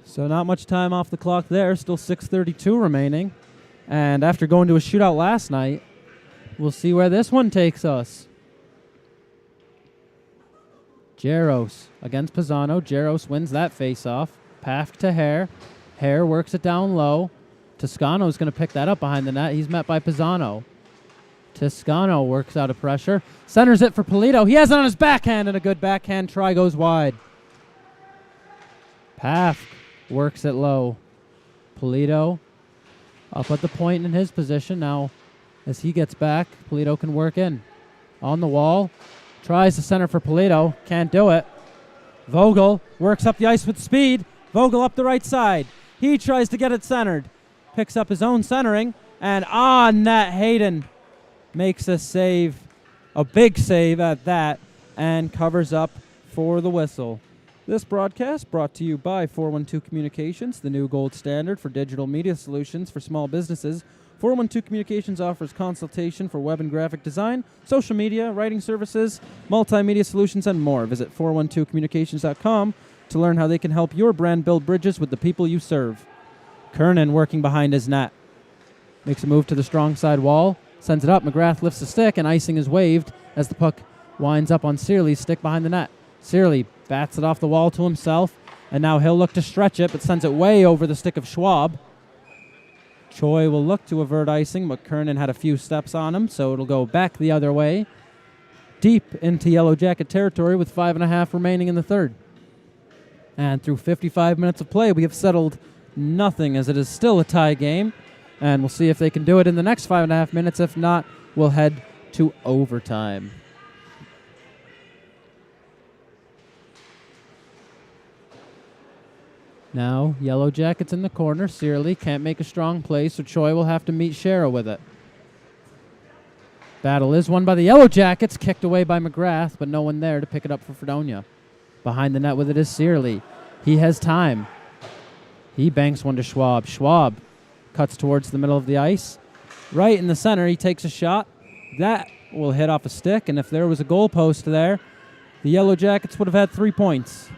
So not much time off the clock there. Still 6:32 remaining. And after going to a shootout last night, we'll see where this one takes us. Jaros against Pisano. Jaros wins that face-off. Pafk to Hare. Hare works it down low. Toscano's going to pick that up behind the net. He's met by Pisano. Toscano works out of pressure. Centers it for Polito. He has it on his backhand, and a good backhand try goes wide. Pafk works it low. Polito up at the point in his position. Now, as he gets back, Polito can work in. On the wall. Tries to center for Polito. Can't do it. Vogel works up the ice with speed. Vogel up the right side. He tries to get it centered. Picks up his own centering. And on net, Hayden makes a save. A big save at that. And covers up for the whistle. This broadcast brought to you by 412 Communications, the new gold standard for digital media solutions for small businesses. 412 Communications offers consultation for web and graphic design, social media, writing services, multimedia solutions, and more. Visit 412communications.com to learn how they can help your brand build bridges with the people you serve. Kernan working behind his net. Makes a move to the strong side wall. Sends it up. McGrath lifts the stick, and icing is waved as the puck winds up on Searly's stick behind the net. Searly bats it off the wall to himself, and now he'll look to stretch it, but sends it way over the stick of Schwab. Choi will look to avert icing, but Kernan had a few steps on him, so it'll go back the other way, deep into Yellow Jacket territory with 5.5 remaining in the third. And through 55 minutes of play, we have settled nothing, as it is still a tie game, and we'll see if they can do it in the next 5.5 minutes. If not, we'll head to overtime. Now, Yellow Jackets in the corner. Searly can't make a strong play, so Choi will have to meet Shera with it. Battle is won by the Yellow Jackets, kicked away by McGrath, but no one there to pick it up for Fredonia. Behind the net with it is Searly. He has time. He banks one to Schwab. Schwab cuts towards the middle of the ice. Right in the center, he takes a shot. That will hit off a stick, and if there was a goalpost there, the Yellow Jackets would have had 3 points.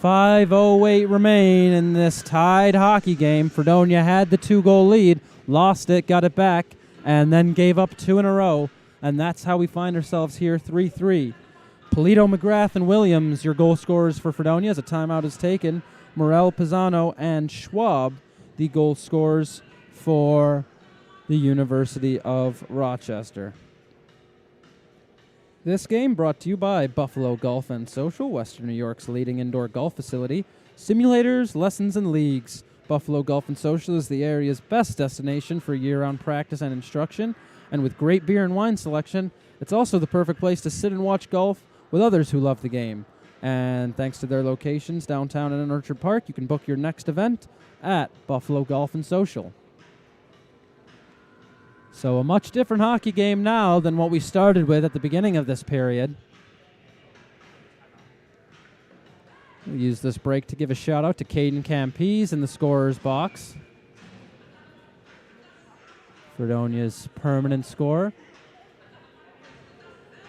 5:08 remain in this tied hockey game. Fredonia had the 2-goal lead, lost it, got it back, and then gave up 2 in a row, and that's how we find ourselves here 3-3. Polito, McGrath, and Williams, your goal scorers for Fredonia, as a timeout is taken. Morel, Pisano, and Schwab, the goal scorers for the University of Rochester. This game brought to you by Buffalo Golf and Social, Western New York's leading indoor golf facility. Simulators, lessons, and leagues. Buffalo Golf and Social is the area's best destination for year-round practice and instruction. And with great beer and wine selection, it's also the perfect place to sit and watch golf with others who love the game. And thanks to their locations downtown and in Orchard Park, you can book your next event at Buffalo Golf and Social. So a much different hockey game now than what we started with at the beginning of this period. We'll use this break to give a shout out to Caden Campese in the scorer's box. Fredonia's permanent scorer.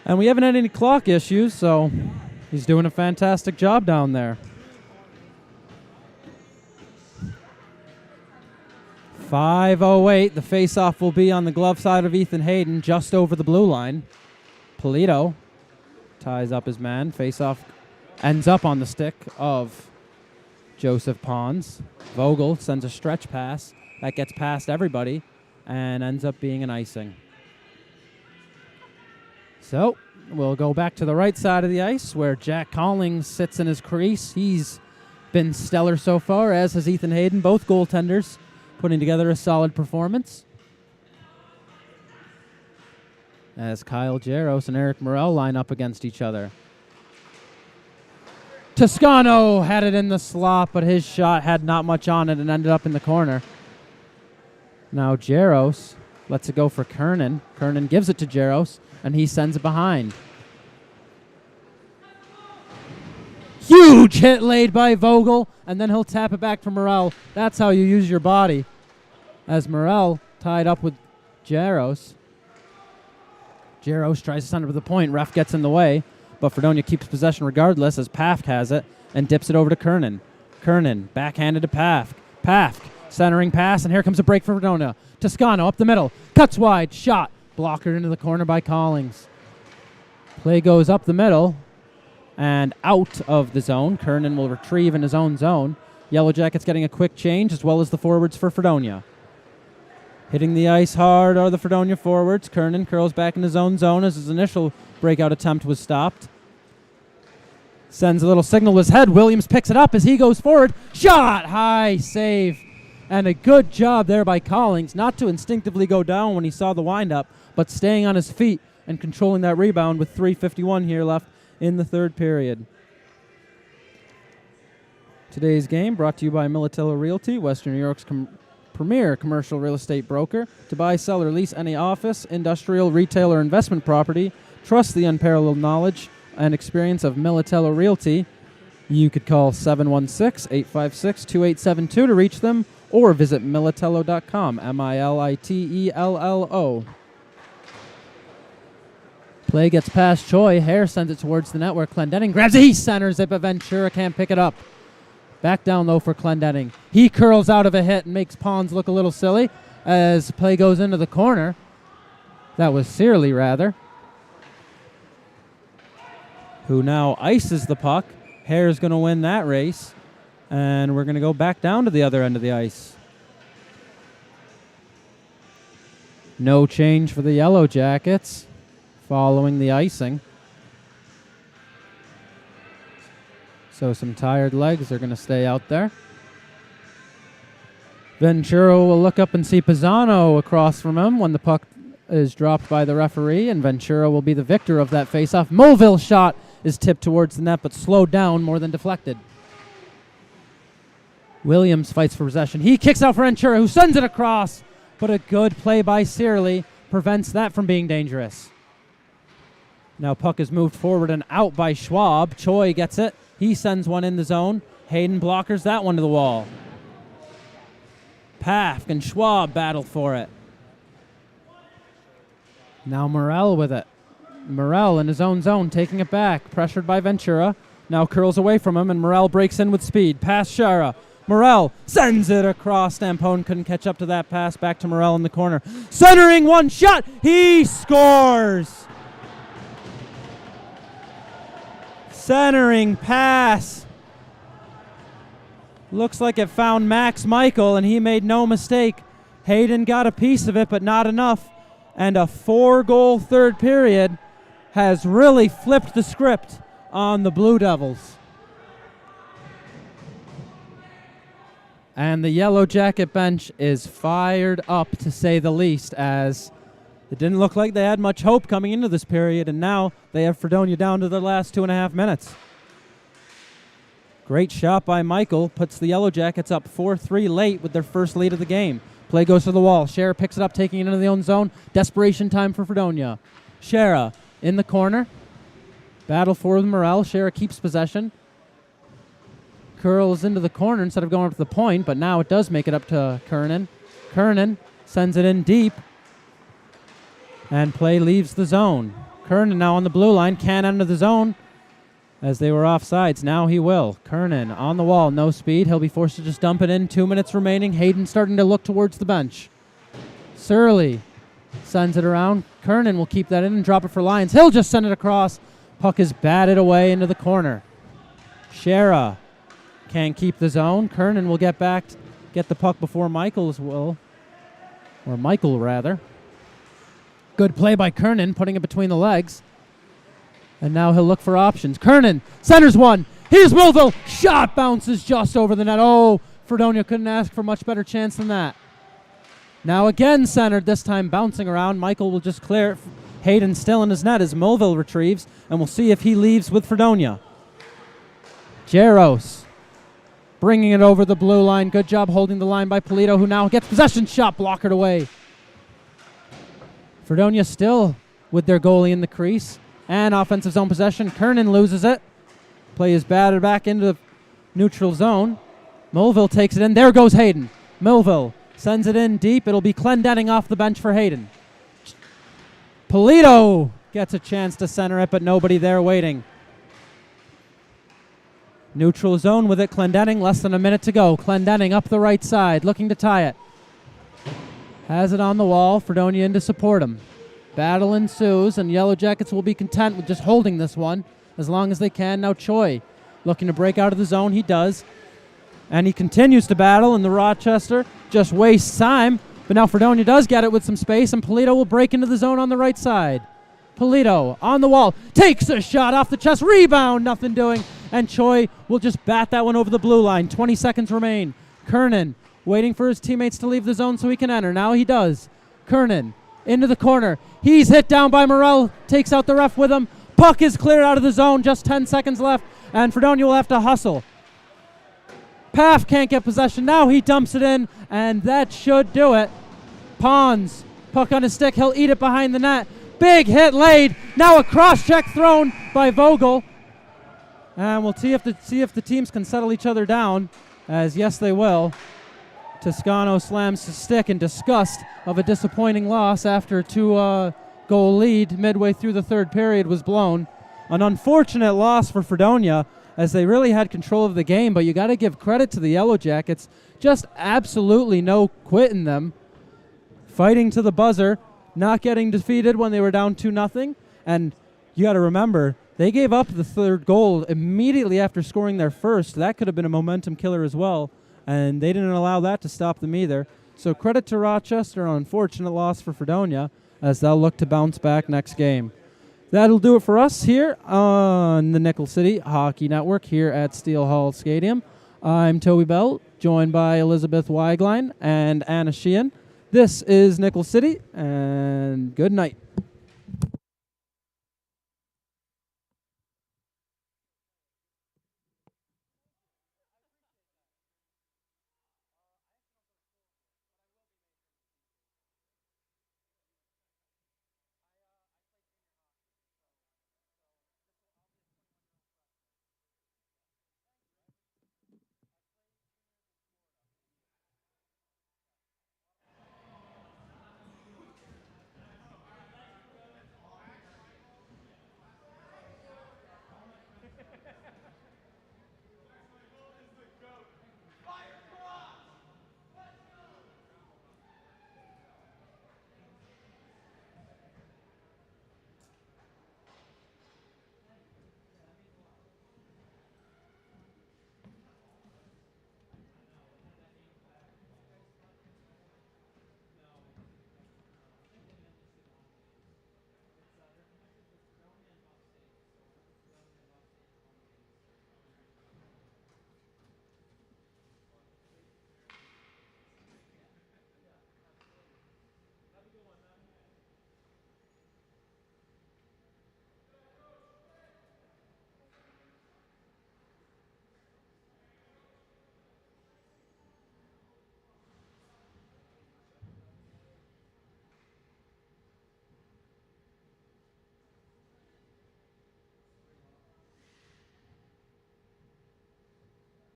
And we haven't had any clock issues, so he's doing a fantastic job down there. 5:08. The face-off will be on the glove side of Ethan Hayden, just over the blue line. Polito ties up his man. Face-off ends up on the stick of Joseph Pons. Vogel sends a stretch pass. That gets past everybody and ends up being an icing. So we'll go back to the right side of the ice where Jack Collings sits in his crease. He's been stellar so far, as has Ethan Hayden, both goaltenders putting together a solid performance. As Kyle Jaros and Eric Morel line up against each other. Toscano had it in the slot, but his shot had not much on it and ended up in the corner. Now Jaros lets it go for Kernan. Kernan gives it to Jaros, and he sends it behind. Huge hit laid by Vogel, and then he'll tap it back for Morel. That's how you use your body. As Morel tied up with Jaros. Jaros tries to send it to the point. Ref gets in the way, but Fredonia keeps possession regardless as Pafk has it and dips it over to Kernan. Kernan backhanded to Pafk. Pafk centering pass, and here comes a break for Fredonia. Toscano up the middle. Cuts wide. Shot. Blockered into the corner by Collings. Play goes up the middle and out of the zone. Kernan will retrieve in his own zone. Yellow Jackets getting a quick change, as well as the forwards for Fredonia. Hitting the ice hard are the Fredonia forwards. Kernan curls back in his own zone as his initial breakout attempt was stopped. Sends a little signal with his head. Williams picks it up as he goes forward. Shot! High save. And a good job there by Collings, not to instinctively go down when he saw the windup, but staying on his feet and controlling that rebound with 3:51 here left in the third period. Today's game brought to you by Militello Realty, Western New York's premier commercial real estate broker. To buy, sell, or lease any office, industrial, retail, or investment property, trust the unparalleled knowledge and experience of Militello Realty. You could call 716-856-2872 to reach them, or visit militello.com, Militello. Play gets past Choi. Hare sends it towards the net where Clendenning grabs it. He centers it, but Ventura can't pick it up. Back down low for Clendenning. He curls out of a hit and makes Pons look a little silly as play goes into the corner. That was Searly, rather, who now ices the puck. Hare's going to win that race, and we're going to go back down to the other end of the ice. No change for the Yellow Jackets following the icing. So some tired legs are going to stay out there. Ventura will look up and see Pisano across from him when the puck is dropped by the referee, and Ventura will be the victor of that faceoff. Mulville's shot is tipped towards the net, but slowed down more than deflected. Williams fights for possession. He kicks out for Ventura, who sends it across, but a good play by Searley prevents that from being dangerous. Now puck is moved forward and out by Schwab. Choi gets it. He sends one in the zone. Hayden blockers that one to the wall. Pafk and Schwab battle for it. Now Morrell with it. Morrell in his own zone, taking it back. Pressured by Ventura. Now curls away from him, and Morrell breaks in with speed. Pass Shara. Morrell sends it across. Stampone couldn't catch up to that pass. Back to Morrell in the corner. Centering one shot. He scores. Centering pass. Looks like it found Max Michael, and he made no mistake. Hayden got a piece of it, but not enough. And a 4-goal third period has really flipped the script on the Blue Devils. And the Yellow Jacket bench is fired up, to say the least, as it didn't look like they had much hope coming into this period, and now they have Fredonia down to the last 2.5 minutes. Great shot by Michael, puts the Yellow Jackets up 4-3 late with their first lead of the game. Play goes to the wall. Shara picks it up, taking it into the own zone. Desperation time for Fredonia. Shara in the corner. Battle for Morrell. Shara keeps possession. Curls into the corner instead of going up to the point, but now it does make it up to Kernan. Kernan sends it in deep, and play leaves the zone. Kernan now on the blue line, can't enter the zone as they were offsides. Now he will. Kernan on the wall, no speed. He'll be forced to just dump it in. 2 minutes remaining. Hayden starting to look towards the bench. Surly sends it around. Kernan will keep that in and drop it for Lyons. He'll just send it across. Puck is batted away into the corner. Shara can't keep the zone. Kernan will get the puck before Michaels will. Or Michael, rather. Good play by Kernan, putting it between the legs. And now he'll look for options. Kernan centers one. Here's Mulville. Shot bounces just over the net. Oh, Fredonia couldn't ask for much better chance than that. Now again centered, this time bouncing around. Michael will just clear it. Hayden still in his net as Mulville retrieves, and we'll see if he leaves with Fredonia. Jaros bringing it over the blue line. Good job holding the line by Polito, who now gets possession. Shot blockered away. Fredonia still with their goalie in the crease. And offensive zone possession. Kernan loses it. Play is battered back into the neutral zone. Mulville takes it in. There goes Hayden. Mulville sends it in deep. It'll be Clendenning off the bench for Hayden. Polito gets a chance to center it, but nobody there waiting. Neutral zone with it. Clendenning, less than a minute to go. Clendenning up the right side, looking to tie it. Has it on the wall. Fredonia in to support him. Battle ensues, and Yellow Jackets will be content with just holding this one as long as they can. Now Choi looking to break out of the zone. He does. And he continues to battle, and the Rochester just wastes time. But now Fredonia does get it with some space, and Polito will break into the zone on the right side. Polito on the wall. Takes a shot off the chest. Rebound. Nothing doing. And Choi will just bat that one over the blue line. 20 seconds remain. Kernan waiting for his teammates to leave the zone so he can enter. Now he does. Kernan into the corner. He's hit down by Morrell. Takes out the ref with him. Puck is cleared out of the zone. Just 10 seconds left. And Fredonia will have to hustle. Paff can't get possession. Now he dumps it in. And that should do it. Pons. Puck on his stick. He'll eat it behind the net. Big hit laid. Now a cross-check thrown by Vogel. And we'll see if the teams can settle each other down. As yes, they will. Toscano slams the stick in disgust of a disappointing loss after a 2-goal lead midway through the third period was blown. An unfortunate loss for Fredonia, as they really had control of the game, but you got to give credit to the Yellow Jackets. Just absolutely no quit in them. Fighting to the buzzer, not getting defeated when they were down 2-0. And you got to remember, they gave up the third goal immediately after scoring their first. That could have been a momentum killer as well. And they didn't allow that to stop them either. So credit to Rochester, an unfortunate loss for Fredonia, as they'll look to bounce back next game. That'll do it for us here on the Nickel City Hockey Network here at Steele Hall Stadium. I'm Toby Bell, joined by Elizabeth Weiglein and Anna Sheehan. This is Nickel City, and good night.